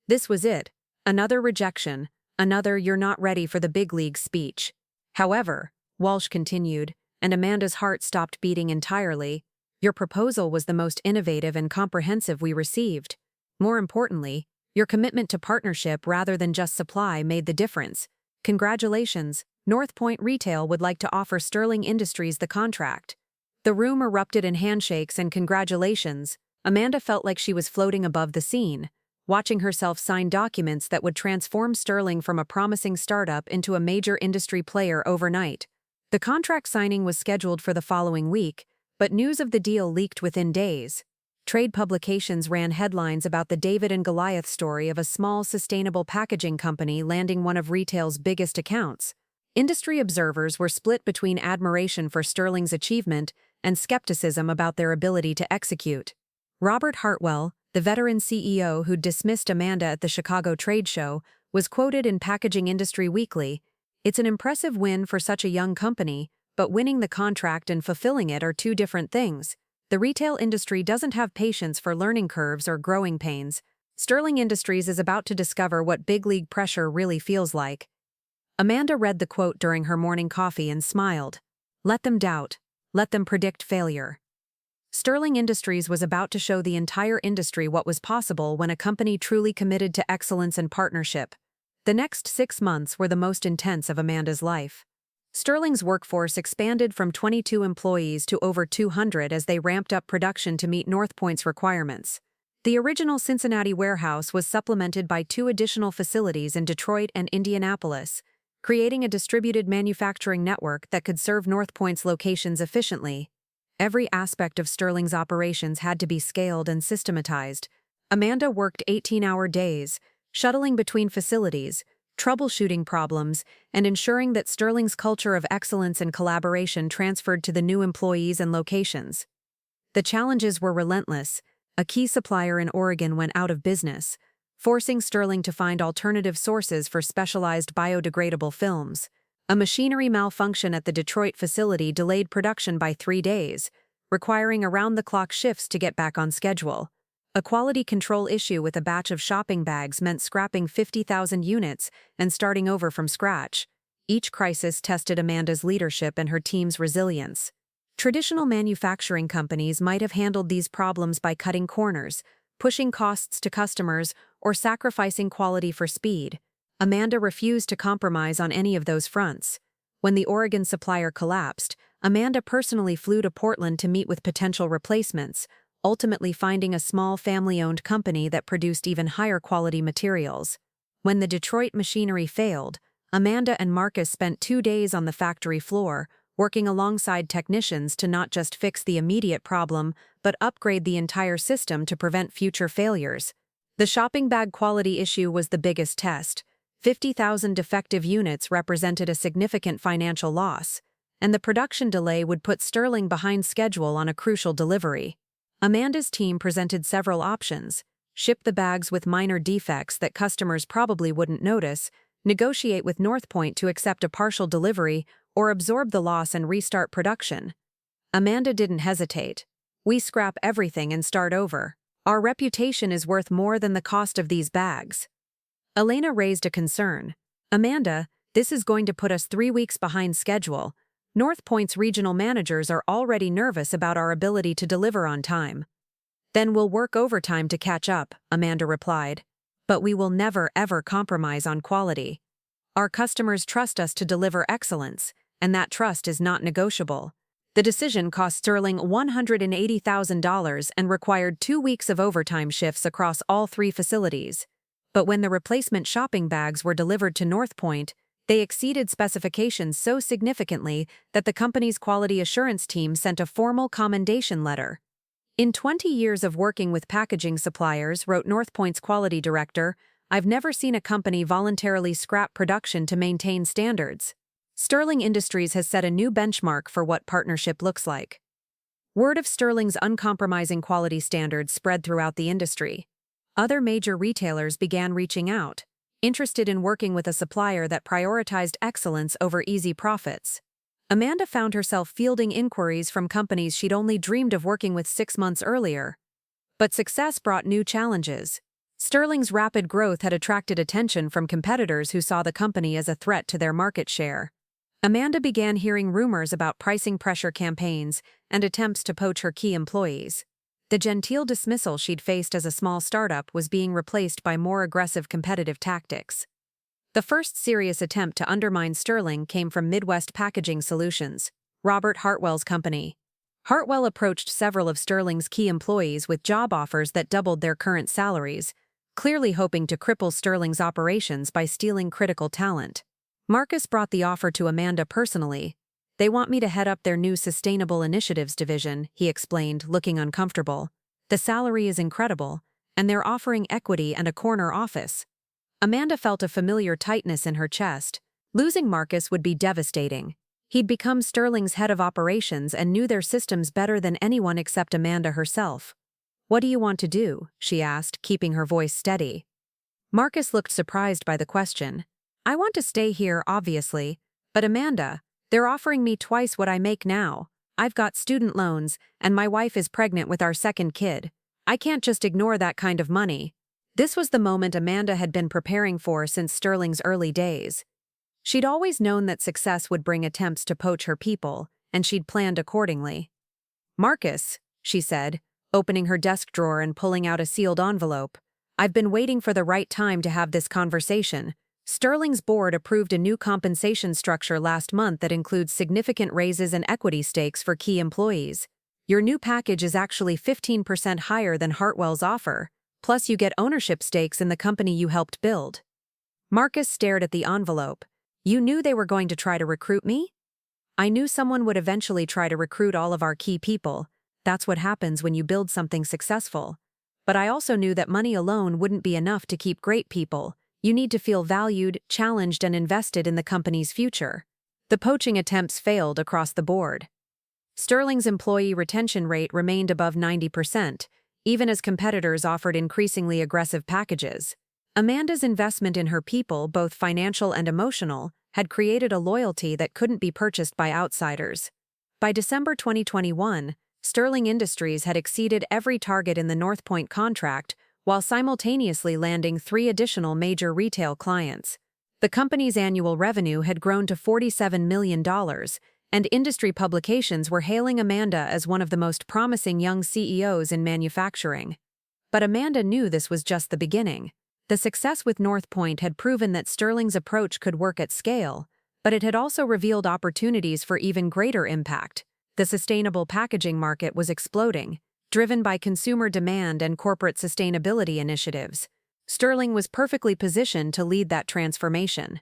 This was it. Another rejection, another "you're not ready for the big league" speech. "However," Walsh continued, and Amanda's heart stopped beating entirely, "your proposal was the most innovative and comprehensive we received. More importantly, your commitment to partnership rather than just supply made the difference. Congratulations, Northpoint Retail would like to offer Sterling Industries the contract." The room erupted in handshakes and congratulations. Amanda felt like she was floating above the scene, watching herself sign documents that would transform Sterling from a promising startup into a major industry player overnight. The contract signing was scheduled for the following week, but news of the deal leaked within days. Trade publications ran headlines about the David and Goliath story of a small sustainable packaging company landing one of retail's biggest accounts. Industry observers were split between admiration for Sterling's achievement and skepticism about their ability to execute. Robert Hartwell, the veteran CEO who dismissed Amanda at the Chicago trade show, was quoted in Packaging Industry Weekly, "It's an impressive win for such a young company, but winning the contract and fulfilling it are two different things. The retail industry doesn't have patience for learning curves or growing pains. Sterling Industries is about to discover what big league pressure really feels like." Amanda read the quote during her morning coffee and smiled. Let them doubt. Let them predict failure. Sterling Industries was about to show the entire industry what was possible when a company truly committed to excellence and partnership. The next 6 months were the most intense of Amanda's life. Sterling's workforce expanded from 22 employees to over 200 as they ramped up production to meet Northpoint's requirements. The original Cincinnati warehouse was supplemented by 2 additional facilities in Detroit and Indianapolis, creating a distributed manufacturing network that could serve Northpoint's locations efficiently. Every aspect of Sterling's operations had to be scaled and systematized. Amanda worked 18-hour days, shuttling between facilities, troubleshooting problems, and ensuring that Sterling's culture of excellence and collaboration transferred to the new employees and locations. The challenges were relentless. A key supplier in Oregon went out of business, forcing Sterling to find alternative sources for specialized biodegradable films. A machinery malfunction at the Detroit facility delayed production by 3 days, requiring around-the-clock shifts to get back on schedule. A quality control issue with a batch of shopping bags meant scrapping 50,000 units and starting over from scratch. Each crisis tested Amanda's leadership and her team's resilience. Traditional manufacturing companies might have handled these problems by cutting corners, pushing costs to customers, or sacrificing quality for speed. Amanda refused to compromise on any of those fronts. When the Oregon supplier collapsed, Amanda personally flew to Portland to meet with potential replacements, ultimately finding a small family-owned company that produced even higher quality materials. When the Detroit machinery failed, Amanda and Marcus spent 2 days on the factory floor, working alongside technicians to not just fix the immediate problem, but upgrade the entire system to prevent future failures. The shopping bag quality issue was the biggest test. 50,000 defective units represented a significant financial loss, and the production delay would put Sterling behind schedule on a crucial delivery. Amanda's team presented several options: ship the bags with minor defects that customers probably wouldn't notice, negotiate with Northpoint to accept a partial delivery, or absorb the loss and restart production. Amanda didn't hesitate. "We scrap everything and start over. Our reputation is worth more than the cost of these bags." Elena raised a concern. "Amanda, this is going to put us 3 weeks behind schedule. Northpoint's regional managers are already nervous about our ability to deliver on time." "Then we'll work overtime to catch up," Amanda replied. "But we will never ever compromise on quality. Our customers trust us to deliver excellence, and that trust is not negotiable." The decision cost Sterling $180,000 and required 2 weeks of overtime shifts across all 3 facilities. But when the replacement shopping bags were delivered to Northpoint, they exceeded specifications so significantly that the company's quality assurance team sent a formal commendation letter. "In 20 years of working with packaging suppliers," wrote Northpoint's quality director, "I've never seen a company voluntarily scrap production to maintain standards." Sterling Industries has set a new benchmark for what partnership looks like. Word of Sterling's uncompromising quality standards spread throughout the industry. Other major retailers began reaching out, interested in working with a supplier that prioritized excellence over easy profits. Amanda found herself fielding inquiries from companies she'd only dreamed of working with 6 months earlier. But success brought new challenges. Sterling's rapid growth had attracted attention from competitors who saw the company as a threat to their market share. Amanda began hearing rumors about pricing pressure campaigns and attempts to poach her key employees. The genteel dismissal she'd faced as a small startup was being replaced by more aggressive competitive tactics. The first serious attempt to undermine Sterling came from Midwest Packaging Solutions, Robert Hartwell's company. Hartwell approached several of Sterling's key employees with job offers that doubled their current salaries, clearly hoping to cripple Sterling's operations by stealing critical talent. Marcus brought the offer to Amanda personally. "They want me to head up their new Sustainable Initiatives division," he explained, looking uncomfortable. "The salary is incredible, and they're offering equity and a corner office." Amanda felt a familiar tightness in her chest. Losing Marcus would be devastating. He'd become Sterling's head of operations and knew their systems better than anyone except Amanda herself. "What do you want to do?" she asked, keeping her voice steady. Marcus looked surprised by the question. "I want to stay here, obviously. But Amanda, they're offering me twice what I make now. I've got student loans, and my wife is pregnant with our second kid. I can't just ignore that kind of money." This was the moment Amanda had been preparing for since Sterling's early days. She'd always known that success would bring attempts to poach her people, and she'd planned accordingly. "Marcus," she said, opening her desk drawer and pulling out a sealed envelope, "I've been waiting for the right time to have this conversation. Sterling's board approved a new compensation structure last month that includes significant raises and equity stakes for key employees. Your new package is actually 15% higher than Hartwell's offer, plus you get ownership stakes in the company you helped build." Marcus stared at the envelope. "You knew they were going to try to recruit me?" "I knew someone would eventually try to recruit all of our key people. That's what happens when you build something successful. But I also knew that money alone wouldn't be enough to keep great people. You need to feel valued, challenged, and invested in the company's future." The poaching attempts failed across the board. Sterling's employee retention rate remained above 90%, even as competitors offered increasingly aggressive packages. Amanda's investment in her people, both financial and emotional, had created a loyalty that couldn't be purchased by outsiders. By December 2021, Sterling Industries had exceeded every target in the North Point contract, while simultaneously landing 3 additional major retail clients. The company's annual revenue had grown to $47 million, and industry publications were hailing Amanda as one of the most promising young CEOs in manufacturing. But Amanda knew this was just the beginning. The success with North Point had proven that Sterling's approach could work at scale, but it had also revealed opportunities for even greater impact. The sustainable packaging market was exploding, driven by consumer demand and corporate sustainability initiatives. Sterling was perfectly positioned to lead that transformation.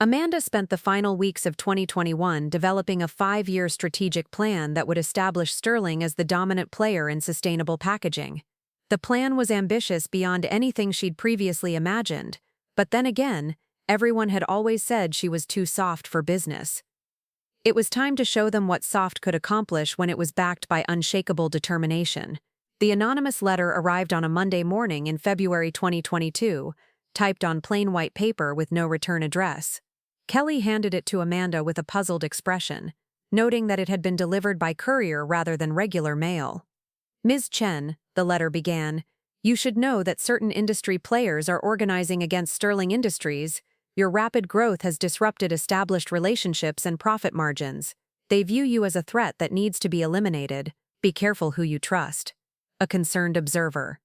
Amanda spent the final weeks of 2021 developing a 5-year strategic plan that would establish Sterling as the dominant player in sustainable packaging. The plan was ambitious beyond anything she'd previously imagined, but then again, everyone had always said she was too soft for business. It was time to show them what soft could accomplish when it was backed by unshakable determination. The anonymous letter arrived on a Monday morning in February 2022, typed on plain white paper with no return address. Kelly handed it to Amanda with a puzzled expression, noting that it had been delivered by courier rather than regular mail. "Ms. Chen," the letter began, "you should know that certain industry players are organizing against Sterling Industries. Your rapid growth has disrupted established relationships and profit margins. They view you as a threat that needs to be eliminated. Be careful who you trust." A concerned observer.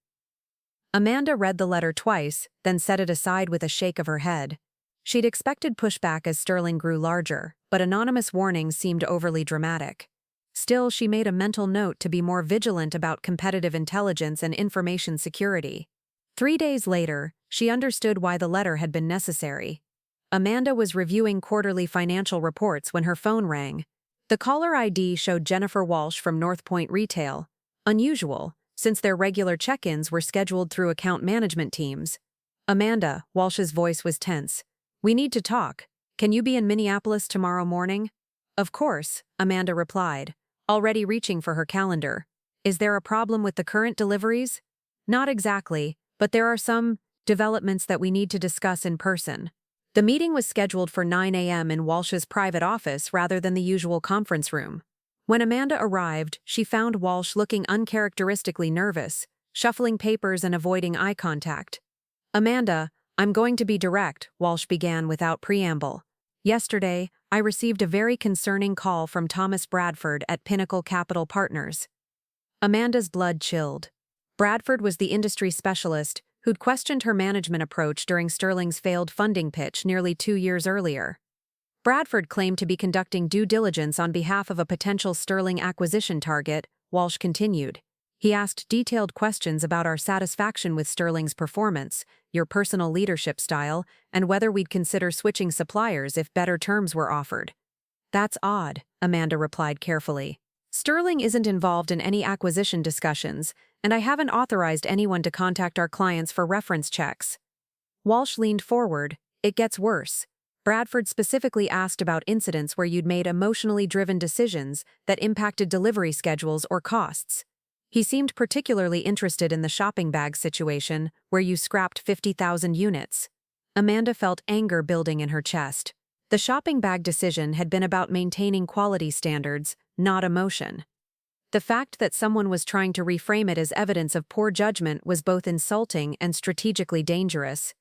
Amanda read the letter twice, then set it aside with a shake of her head. She'd expected pushback as Sterling grew larger, but anonymous warnings seemed overly dramatic. Still, she made a mental note to be more vigilant about competitive intelligence and information security. 3 days later, she understood why the letter had been necessary. Amanda was reviewing quarterly financial reports when her phone rang. The caller ID showed Jennifer Walsh from North Point Retail. Unusual, since their regular check-ins were scheduled through account management teams. "Amanda," Walsh's voice was tense. "We need to talk. Can you be in Minneapolis tomorrow morning?" "Of course," Amanda replied, already reaching for her calendar. "Is there a problem with the current deliveries?" "Not exactly, but there are some developments that we need to discuss in person." The meeting was scheduled for 9 a.m. in Walsh's private office rather than the usual conference room. When Amanda arrived, she found Walsh looking uncharacteristically nervous, shuffling papers and avoiding eye contact. "Amanda, I'm going to be direct," Walsh began without preamble. "Yesterday, I received a very concerning call from Thomas Bradford at Pinnacle Capital Partners." Amanda's blood chilled. Bradford was the industry specialist who'd questioned her management approach during Sterling's failed funding pitch nearly 2 years earlier. Bradford claimed to be conducting due diligence on behalf of a potential Sterling acquisition target, Walsh continued. "He asked detailed questions about our satisfaction with Sterling's performance, your personal leadership style, and whether we'd consider switching suppliers if better terms were offered." "That's odd," Amanda replied carefully. "Sterling isn't involved in any acquisition discussions, and I haven't authorized anyone to contact our clients for reference checks." Walsh leaned forward. "It gets worse. Bradford specifically asked about incidents where you'd made emotionally driven decisions that impacted delivery schedules or costs. He seemed particularly interested in the shopping bag situation, where you scrapped 50,000 units. Amanda felt anger building in her chest. The shopping bag decision had been about maintaining quality standards, not emotion. The fact that someone was trying to reframe it as evidence of poor judgment was both insulting and strategically dangerous.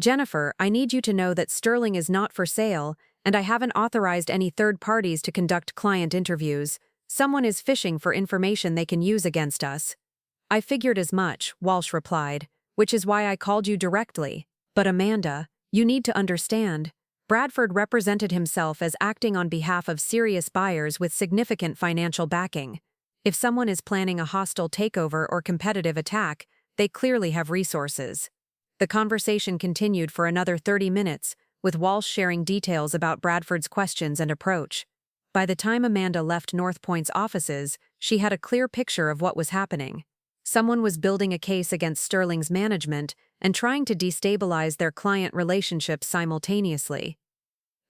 Jennifer, I need you to know that Sterling is not for sale, and I haven't authorized any third parties to conduct client interviews. Someone is fishing for information they can use against us. I figured as much, Walsh replied, which is why I called you directly. But Amanda, you need to understand. Bradford represented himself as acting on behalf of serious buyers with significant financial backing. If someone is planning a hostile takeover or competitive attack, they clearly have resources. The conversation continued for another 30 minutes, with Walsh sharing details about Bradford's questions and approach. By the time Amanda left North Point's offices, she had a clear picture of what was happening. Someone was building a case against Sterling's management and trying to destabilize their client relationships simultaneously.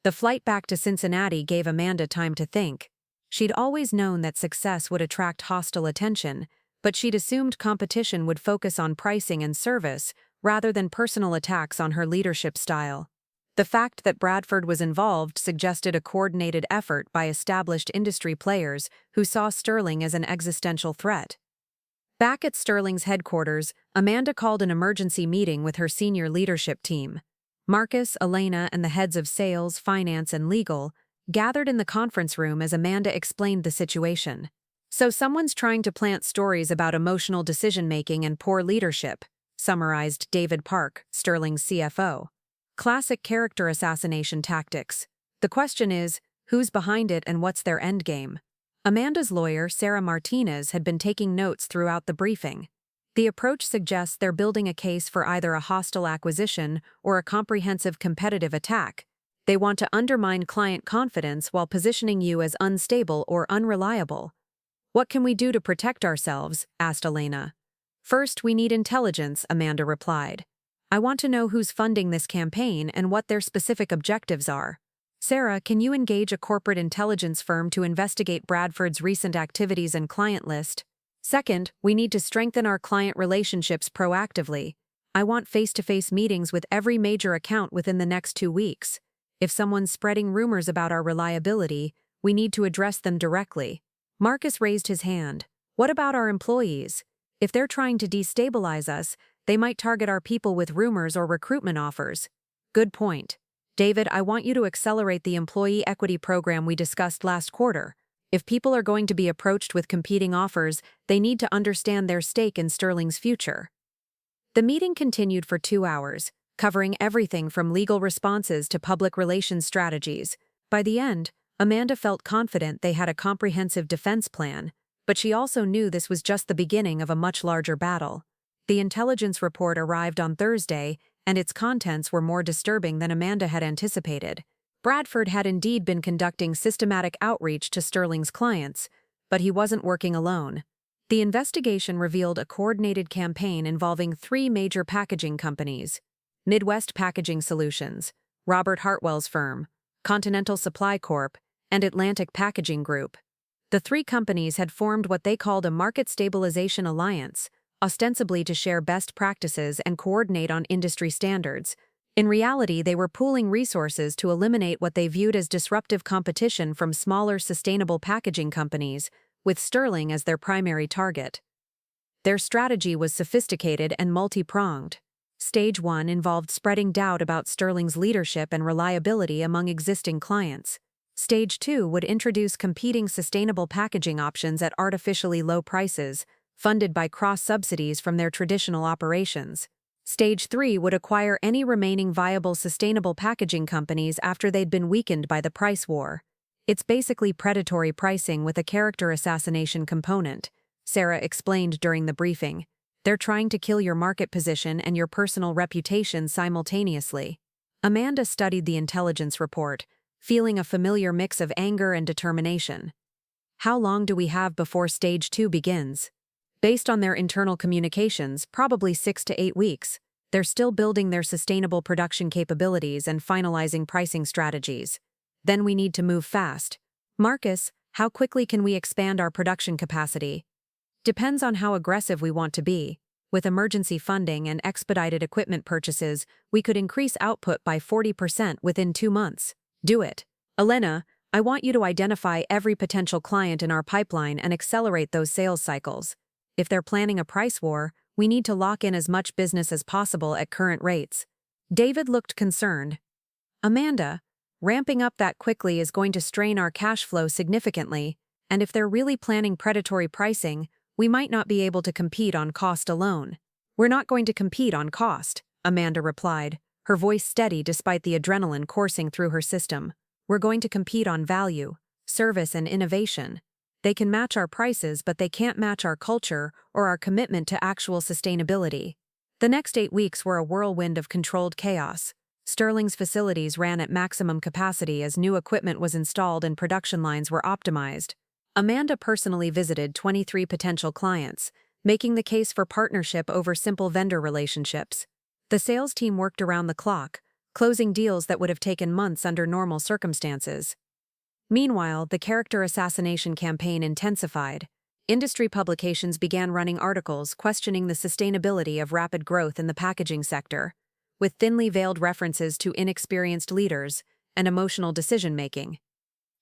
The flight back to Cincinnati gave Amanda time to think. She'd always known that success would attract hostile attention, but she'd assumed competition would focus on pricing and service rather than personal attacks on her leadership style. The fact that Bradford was involved suggested a coordinated effort by established industry players who saw Sterling as an existential threat. Back at Sterling's headquarters, Amanda called an emergency meeting with her senior leadership team. Marcus, Elena, and the heads of sales, finance, and legal gathered in the conference room as Amanda explained the situation. So someone's trying to plant stories about emotional decision-making and poor leadership, summarized David Park, Sterling's CFO. Classic character assassination tactics. The question is, who's behind it and what's their endgame? Amanda's lawyer, Sarah Martinez, had been taking notes throughout the briefing. The approach suggests they're building a case for either a hostile acquisition or a comprehensive competitive attack. They want to undermine client confidence while positioning you as unstable or unreliable. What can we do to protect ourselves? Asked Elena. First, we need intelligence, Amanda replied. I want to know who's funding this campaign and what their specific objectives are. Sarah, can you engage a corporate intelligence firm to investigate Bradford's recent activities and client list? Second, we need to strengthen our client relationships proactively. I want face-to-face meetings with every major account within the next 2 weeks. If someone's spreading rumors about our reliability, we need to address them directly. Marcus raised his hand. What about our employees? If they're trying to destabilize us, they might target our people with rumors or recruitment offers. Good point. David, I want you to accelerate the employee equity program we discussed last quarter. If people are going to be approached with competing offers, they need to understand their stake in Sterling's future. The meeting continued for 2 hours, covering everything from legal responses to public relations strategies. By the end, Amanda felt confident they had a comprehensive defense plan, but she also knew this was just the beginning of a much larger battle. The intelligence report arrived on Thursday, and its contents were more disturbing than Amanda had anticipated. Bradford had indeed been conducting systematic outreach to Sterling's clients, but he wasn't working alone. The investigation revealed a coordinated campaign involving 3 major packaging companies: Midwest Packaging Solutions, Robert Hartwell's firm, Continental Supply Corp., and Atlantic Packaging Group. The 3 companies had formed what they called a market stabilization alliance, ostensibly to share best practices and coordinate on industry standards. In reality, they were pooling resources to eliminate what they viewed as disruptive competition from smaller sustainable packaging companies, with Sterling as their primary target. Their strategy was sophisticated and multi-pronged. Stage 1 involved spreading doubt about Sterling's leadership and reliability among existing clients. Stage 2 would introduce competing sustainable packaging options at artificially low prices, funded by cross-subsidies from their traditional operations. Stage 3 would acquire any remaining viable sustainable packaging companies after they'd been weakened by the price war. It's basically predatory pricing with a character assassination component, Sarah explained during the briefing. They're trying to kill your market position and your personal reputation simultaneously. Amanda studied the intelligence report, feeling a familiar mix of anger and determination. How long do we have before Stage 2 begins? Based on their internal communications, probably 6 to 8 weeks. They're still building their sustainable production capabilities and finalizing pricing strategies. Then we need to move fast. Marcus, how quickly can we expand our production capacity? Depends on how aggressive we want to be. With emergency funding and expedited equipment purchases, we could increase output by 40% within 2 months. Do it. Elena, I want you to identify every potential client in our pipeline and accelerate those sales cycles. If they're planning a price war, we need to lock in as much business as possible at current rates. David looked concerned. Amanda, ramping up that quickly is going to strain our cash flow significantly, and if they're really planning predatory pricing, we might not be able to compete on cost alone. We're not going to compete on cost, Amanda replied, her voice steady despite the adrenaline coursing through her system. We're going to compete on value, service, and innovation. They can match our prices, but they can't match our culture or our commitment to actual sustainability. The next 8 weeks were a whirlwind of controlled chaos. Sterling's facilities ran at maximum capacity as new equipment was installed and production lines were optimized. Amanda personally visited 23 potential clients, making the case for partnership over simple vendor relationships. The sales team worked around the clock, closing deals that would have taken months under normal circumstances. Meanwhile, the character assassination campaign intensified. Industry publications began running articles questioning the sustainability of rapid growth in the packaging sector, with thinly veiled references to inexperienced leaders and emotional decision-making.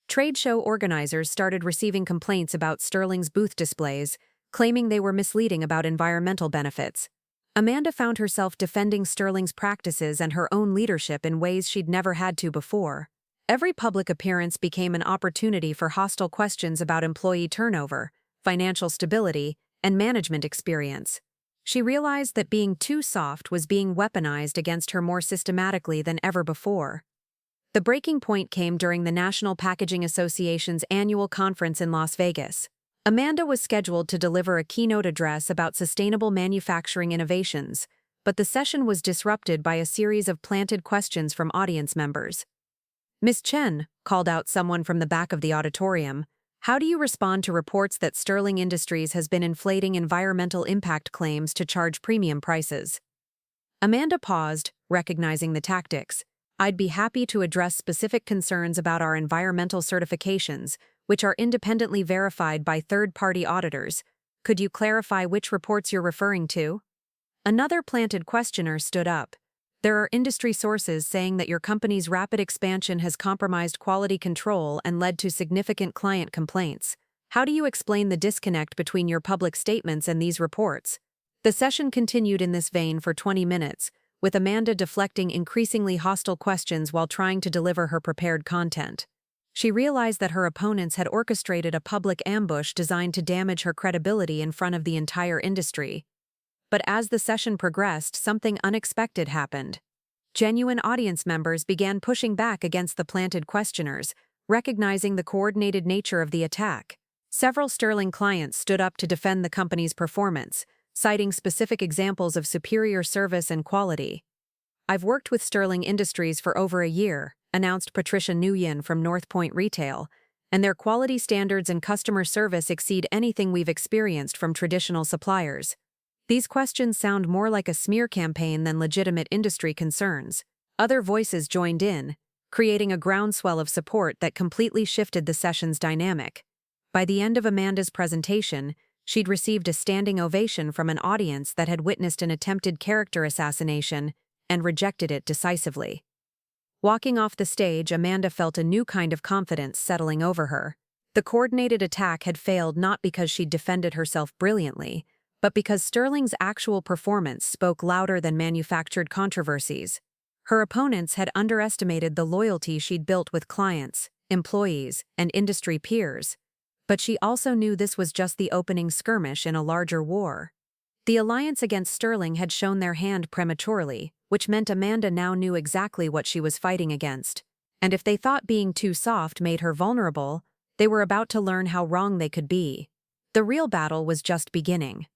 Trade show organizers started receiving complaints about Sterling's booth displays, claiming they were misleading about environmental benefits. Amanda found herself defending Sterling's practices and her own leadership in ways she'd never had to before. Every public appearance became an opportunity for hostile questions about employee turnover, financial stability, and management experience. She realized that being too soft was being weaponized against her more systematically than ever before. The breaking point came during the National Packaging Association's annual conference in Las Vegas. Amanda was scheduled to deliver a keynote address about sustainable manufacturing innovations, but the session was disrupted by a series of planted questions from audience members. Ms. Chen, called out someone from the back of the auditorium, how do you respond to reports that Sterling Industries has been inflating environmental impact claims to charge premium prices? Amanda paused, recognizing the tactics. I'd be happy to address specific concerns about our environmental certifications, which are independently verified by third-party auditors. Could you clarify which reports you're referring to? Another planted questioner stood up. There are industry sources saying that your company's rapid expansion has compromised quality control and led to significant client complaints. How do you explain the disconnect between your public statements and these reports? The session continued in this vein for 20 minutes, with Amanda deflecting increasingly hostile questions while trying to deliver her prepared content. She realized that her opponents had orchestrated a public ambush designed to damage her credibility in front of the entire industry. But as the session progressed, something unexpected happened. Genuine audience members began pushing back against the planted questioners, recognizing the coordinated nature of the attack. Several Sterling clients stood up to defend the company's performance, citing specific examples of superior service and quality. I've worked with Sterling Industries for over a year, announced Patricia Nguyen from North Point Retail, and their quality standards and customer service exceed anything we've experienced from traditional suppliers. These questions sound more like a smear campaign than legitimate industry concerns. Other voices joined in, creating a groundswell of support that completely shifted the session's dynamic. By the end of Amanda's presentation, she'd received a standing ovation from an audience that had witnessed an attempted character assassination and rejected it decisively. Walking off the stage, Amanda felt a new kind of confidence settling over her. The coordinated attack had failed not because she'd defended herself brilliantly, but because Sterling's actual performance spoke louder than manufactured controversies. Her opponents had underestimated the loyalty she'd built with clients, employees, and industry peers. But she also knew this was just the opening skirmish in a larger war. The alliance against Sterling had shown their hand prematurely, which meant Amanda now knew exactly what she was fighting against. And if they thought being too soft made her vulnerable, they were about to learn how wrong they could be. The real battle was just beginning.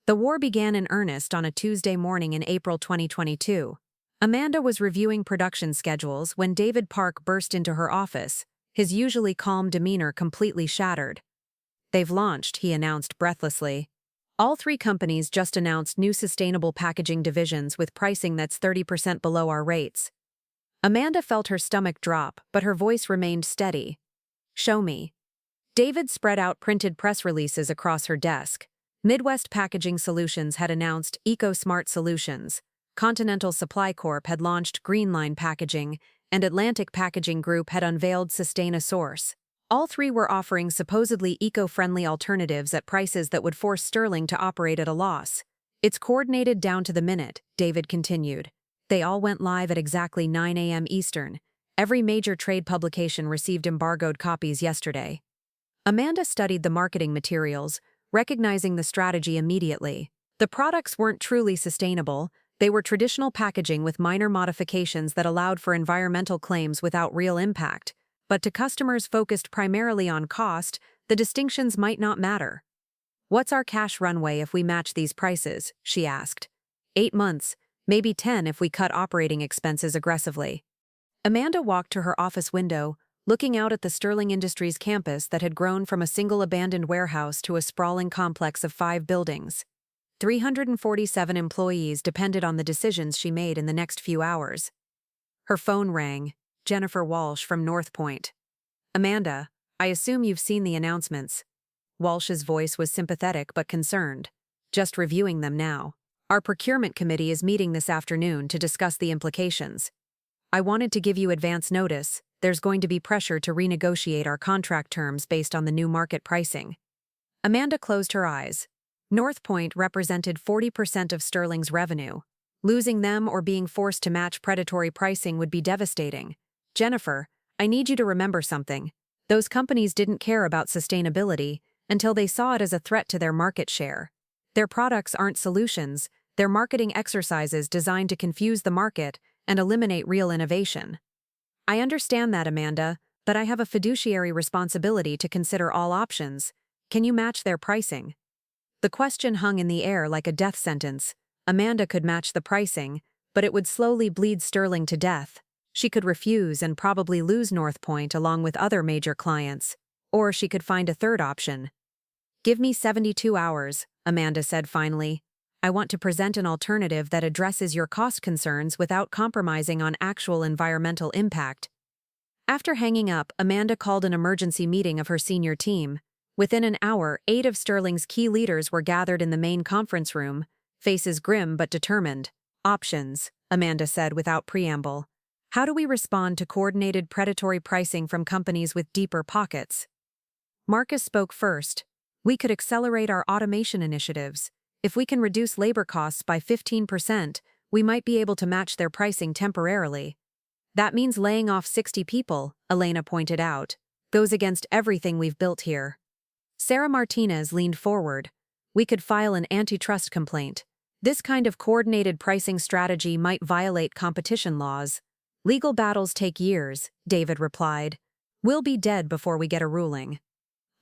The war began in earnest on a Tuesday morning in April 2022. Amanda was reviewing production schedules when David Park burst into her office, his usually calm demeanor completely shattered. They've launched, he announced breathlessly. All three companies just announced new sustainable packaging divisions with pricing that's 30% below our rates. Amanda felt her stomach drop, but her voice remained steady. Show me. David spread out printed press releases across her desk. Midwest Packaging Solutions had announced EcoSmart Solutions, Continental Supply Corp had launched Greenline Packaging, and Atlantic Packaging Group had unveiled Sustain-A-Source. All three were offering supposedly eco-friendly alternatives at prices that would force Sterling to operate at a loss. It's coordinated down to the minute, David continued. They all went live at exactly 9 a.m. Eastern. Every major trade publication received embargoed copies yesterday. Amanda studied the marketing materials, recognizing the strategy immediately. The products weren't truly sustainable. They were traditional packaging with minor modifications that allowed for environmental claims without real impact. But to customers focused primarily on cost, the distinctions might not matter. What's our cash runway if we match these prices? She asked. 8 months, maybe 10 if we cut operating expenses aggressively. Amanda walked to her office window, looking out at the Sterling Industries campus that had grown from a single abandoned warehouse to a sprawling complex of 5 buildings. 347 employees depended on the decisions she made in the next few hours. Her phone rang. Jennifer Walsh from North Point. Amanda, I assume you've seen the announcements. Walsh's voice was sympathetic but concerned. Just reviewing them now. Our procurement committee is meeting this afternoon to discuss the implications. I wanted to give you advance notice. There's going to be pressure to renegotiate our contract terms based on the new market pricing. Amanda closed her eyes. North Point represented 40% of Sterling's revenue. Losing them or being forced to match predatory pricing would be devastating. Jennifer, I need you to remember something. Those companies didn't care about sustainability until they saw it as a threat to their market share. Their products aren't solutions, they're marketing exercises designed to confuse the market and eliminate real innovation. I understand that, Amanda, but I have a fiduciary responsibility to consider all options. Can you match their pricing? The question hung in the air like a death sentence. Amanda could match the pricing, but it would slowly bleed Sterling to death. She could refuse and probably lose North Point along with other major clients. Or she could find a third option. Give me 72 hours, Amanda said finally. I want to present an alternative that addresses your cost concerns without compromising on actual environmental impact. After hanging up, Amanda called an emergency meeting of her senior team. Within an hour, 8 of Sterling's key leaders were gathered in the main conference room, faces grim but determined. Options, Amanda said without preamble. How do we respond to coordinated predatory pricing from companies with deeper pockets? Marcus spoke first. We could accelerate our automation initiatives. If we can reduce labor costs by 15%, we might be able to match their pricing temporarily. That means laying off 60 people, Elena pointed out. Goes against everything we've built here. Sarah Martinez leaned forward. We could file an antitrust complaint. This kind of coordinated pricing strategy might violate competition laws. Legal battles take years, David replied. We'll be dead before we get a ruling.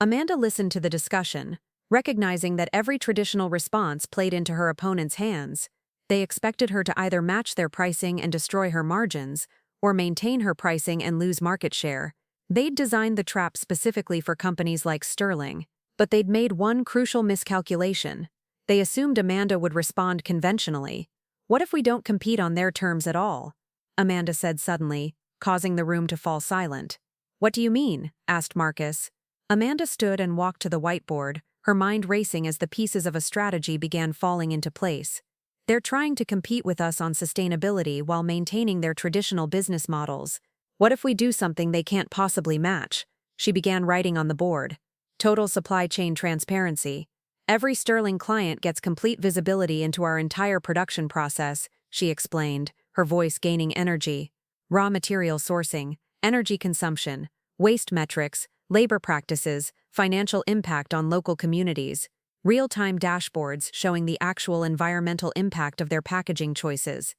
Amanda listened to the discussion, recognizing that every traditional response played into her opponent's hands. They expected her to either match their pricing and destroy her margins, or maintain her pricing and lose market share. They'd designed the trap specifically for companies like Sterling, but they'd made one crucial miscalculation. They assumed Amanda would respond conventionally. What if we don't compete on their terms at all? Amanda said suddenly, causing the room to fall silent. What do you mean? Asked Marcus. Amanda stood and walked to the whiteboard, her mind racing as the pieces of a strategy began falling into place. They're trying to compete with us on sustainability while maintaining their traditional business models. What if we do something they can't possibly match? She began writing on the board. Total supply chain transparency. Every Sterling client gets complete visibility into our entire production process, she explained, her voice gaining energy. Raw material sourcing, energy consumption, waste metrics, labor practices, financial impact on local communities, real-time dashboards showing the actual environmental impact of their packaging choices.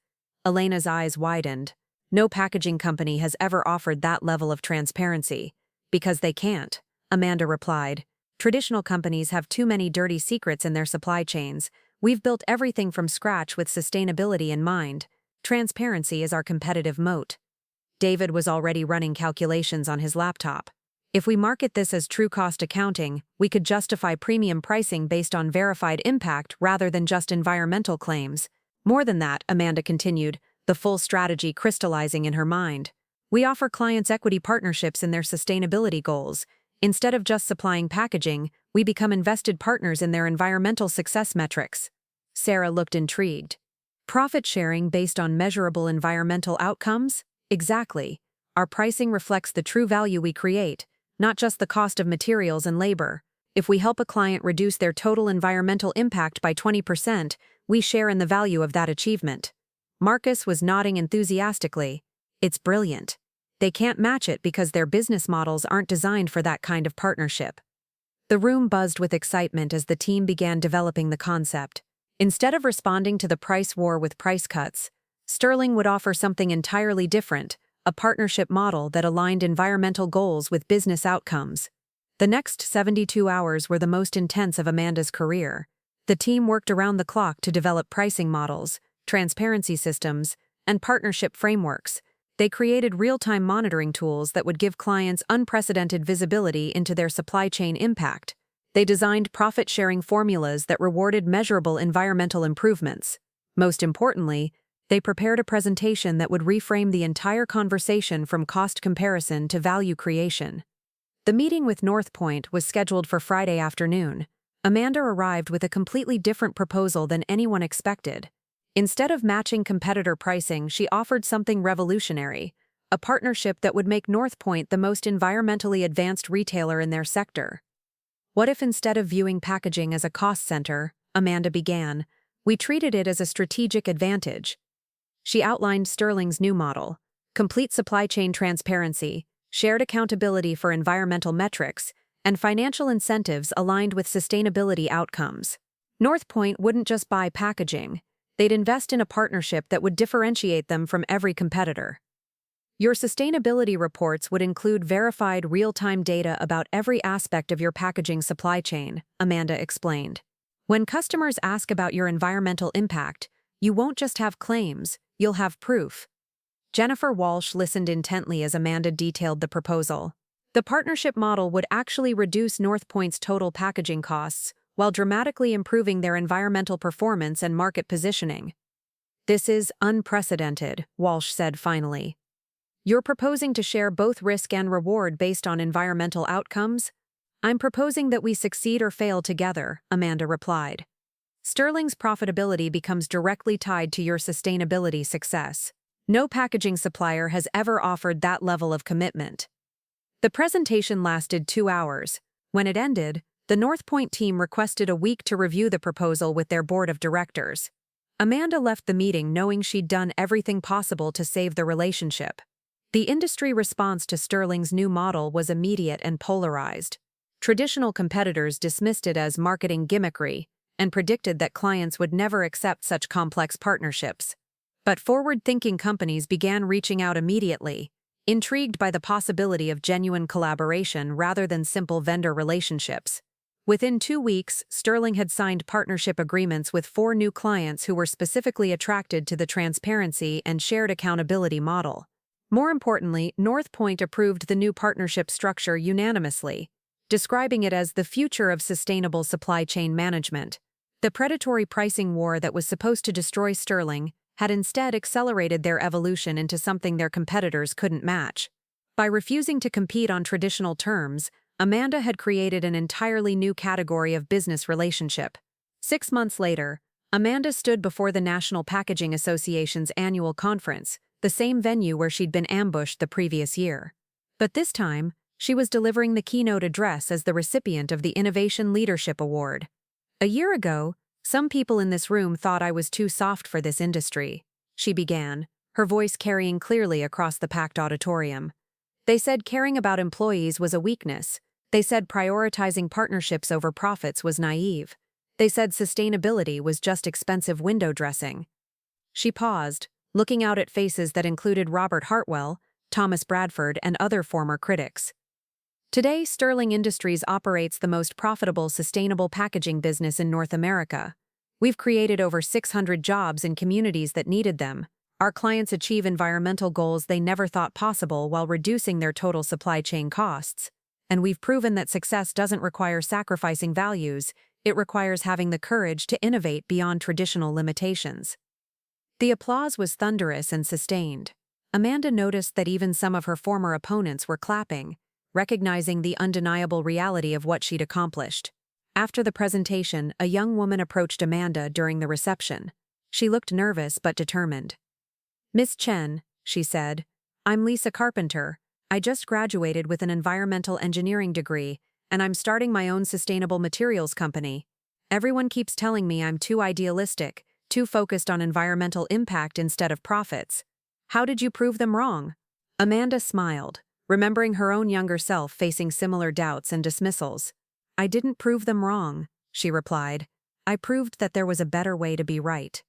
Elena's eyes widened. No packaging company has ever offered that level of transparency. Because they can't, Amanda replied. Traditional companies have too many dirty secrets in their supply chains. We've built everything from scratch with sustainability in mind. Transparency is our competitive moat. David was already running calculations on his laptop. If we market this as true cost accounting, we could justify premium pricing based on verified impact rather than just environmental claims. More than that, Amanda continued, the full strategy crystallizing in her mind. We offer clients equity partnerships in their sustainability goals. Instead of just supplying packaging, we become invested partners in their environmental success metrics. Sarah looked intrigued. Profit sharing based on measurable environmental outcomes? Exactly. Our pricing reflects the true value we create, not just the cost of materials and labor. If we help a client reduce their total environmental impact by 20%, we share in the value of that achievement. Marcus was nodding enthusiastically. It's brilliant. They can't match it because their business models aren't designed for that kind of partnership. The room buzzed with excitement as the team began developing the concept. Instead of responding to the price war with price cuts, Sterling would offer something entirely different, a partnership model that aligned environmental goals with business outcomes. The next 72 hours were the most intense of Amanda's career. The team worked around the clock to develop pricing models, transparency systems, and partnership frameworks. They created real-time monitoring tools that would give clients unprecedented visibility into their supply chain impact. They designed profit-sharing formulas that rewarded measurable environmental improvements. Most importantly, they prepared a presentation that would reframe the entire conversation from cost comparison to value creation. The meeting with Northpoint was scheduled for Friday afternoon. Amanda arrived with a completely different proposal than anyone expected. Instead of matching competitor pricing, she offered something revolutionary, a partnership that would make Northpoint the most environmentally advanced retailer in their sector. What if instead of viewing packaging as a cost center, Amanda began, we treated it as a strategic advantage? She outlined Sterling's new model: complete supply chain transparency, shared accountability for environmental metrics, and financial incentives aligned with sustainability outcomes. Northpoint wouldn't just buy packaging. They'd invest in a partnership that would differentiate them from every competitor. Your sustainability reports would include verified real-time data about every aspect of your packaging supply chain, Amanda explained. When customers ask about your environmental impact, you won't just have claims, you'll have proof. Jennifer Walsh listened intently as Amanda detailed the proposal. The partnership model would actually reduce Northpoint's total packaging costs, while dramatically improving their environmental performance and market positioning. This is unprecedented, Walsh said finally. You're proposing to share both risk and reward based on environmental outcomes? I'm proposing that we succeed or fail together, Amanda replied. Sterling's profitability becomes directly tied to your sustainability success. No packaging supplier has ever offered that level of commitment. The presentation lasted 2 hours. When it ended, the Northpoint team requested a week to review the proposal with their board of directors. Amanda left the meeting knowing she'd done everything possible to save the relationship. The industry response to Sterling's new model was immediate and polarized. Traditional competitors dismissed it as marketing gimmickry and predicted that clients would never accept such complex partnerships. But forward-thinking companies began reaching out immediately, intrigued by the possibility of genuine collaboration rather than simple vendor relationships. Within 2 weeks, Sterling had signed partnership agreements with 4 new clients who were specifically attracted to the transparency and shared accountability model. More importantly, Northpoint approved the new partnership structure unanimously, describing it as the future of sustainable supply chain management. The predatory pricing war that was supposed to destroy Sterling had instead accelerated their evolution into something their competitors couldn't match. By refusing to compete on traditional terms, Amanda had created an entirely new category of business relationship. 6 months later, Amanda stood before the National Packaging Association's annual conference, the same venue where she'd been ambushed the previous year. But this time, she was delivering the keynote address as the recipient of the Innovation Leadership Award. A year ago, some people in this room thought I was too soft for this industry, she began, her voice carrying clearly across the packed auditorium. They said caring about employees was a weakness. They said prioritizing partnerships over profits was naive. They said sustainability was just expensive window dressing. She paused, looking out at faces that included Robert Hartwell, Thomas Bradford, and other former critics. Today, Sterling Industries operates the most profitable sustainable packaging business in North America. We've created over 600 jobs in communities that needed them. Our clients achieve environmental goals they never thought possible while reducing their total supply chain costs. And we've proven that success doesn't require sacrificing values, it requires having the courage to innovate beyond traditional limitations. The applause was thunderous and sustained. Amanda noticed that even some of her former opponents were clapping, recognizing the undeniable reality of what she'd accomplished. After the presentation, a young woman approached Amanda during the reception. She looked nervous but determined. "Miss Chen," she said, "I'm Lisa Carpenter. I just graduated with an environmental engineering degree, and I'm starting my own sustainable materials company. Everyone keeps telling me I'm too idealistic, too focused on environmental impact instead of profits. How did you prove them wrong?" Amanda smiled, remembering her own younger self facing similar doubts and dismissals. "I didn't prove them wrong," she replied. "I proved that there was a better way to be right."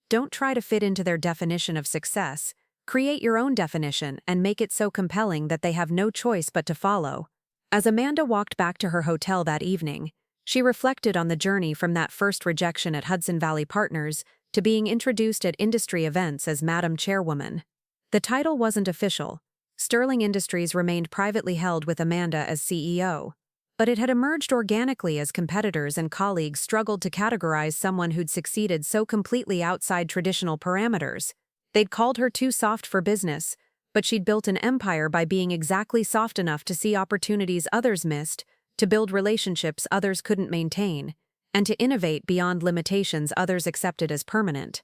Don't try to fit into their definition of success. Create your own definition and make it so compelling that they have no choice but to follow. As Amanda walked back to her hotel that evening, she reflected on the journey from that first rejection at Hudson Valley Partners to being introduced at industry events as Madam Chairwoman. The title wasn't official. Sterling Industries remained privately held with Amanda as CEO. But it had emerged organically as competitors and colleagues struggled to categorize someone who'd succeeded so completely outside traditional parameters. They'd called her too soft for business, but she'd built an empire by being exactly soft enough to see opportunities others missed, to build relationships others couldn't maintain, and to innovate beyond limitations others accepted as permanent.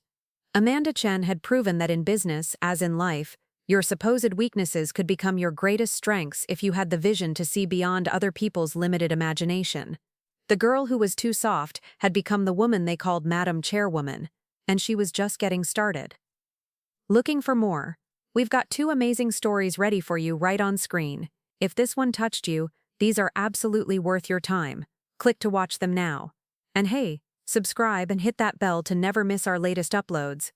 Amanda Chen had proven that in business, as in life, your supposed weaknesses could become your greatest strengths if you had the vision to see beyond other people's limited imagination. The girl who was too soft had become the woman they called Madam Chairwoman, and she was just getting started. Looking for more? We've got 2 amazing stories ready for you right on screen. If this one touched you, these are absolutely worth your time. Click to watch them now. And hey, subscribe and hit that bell to never miss our latest uploads.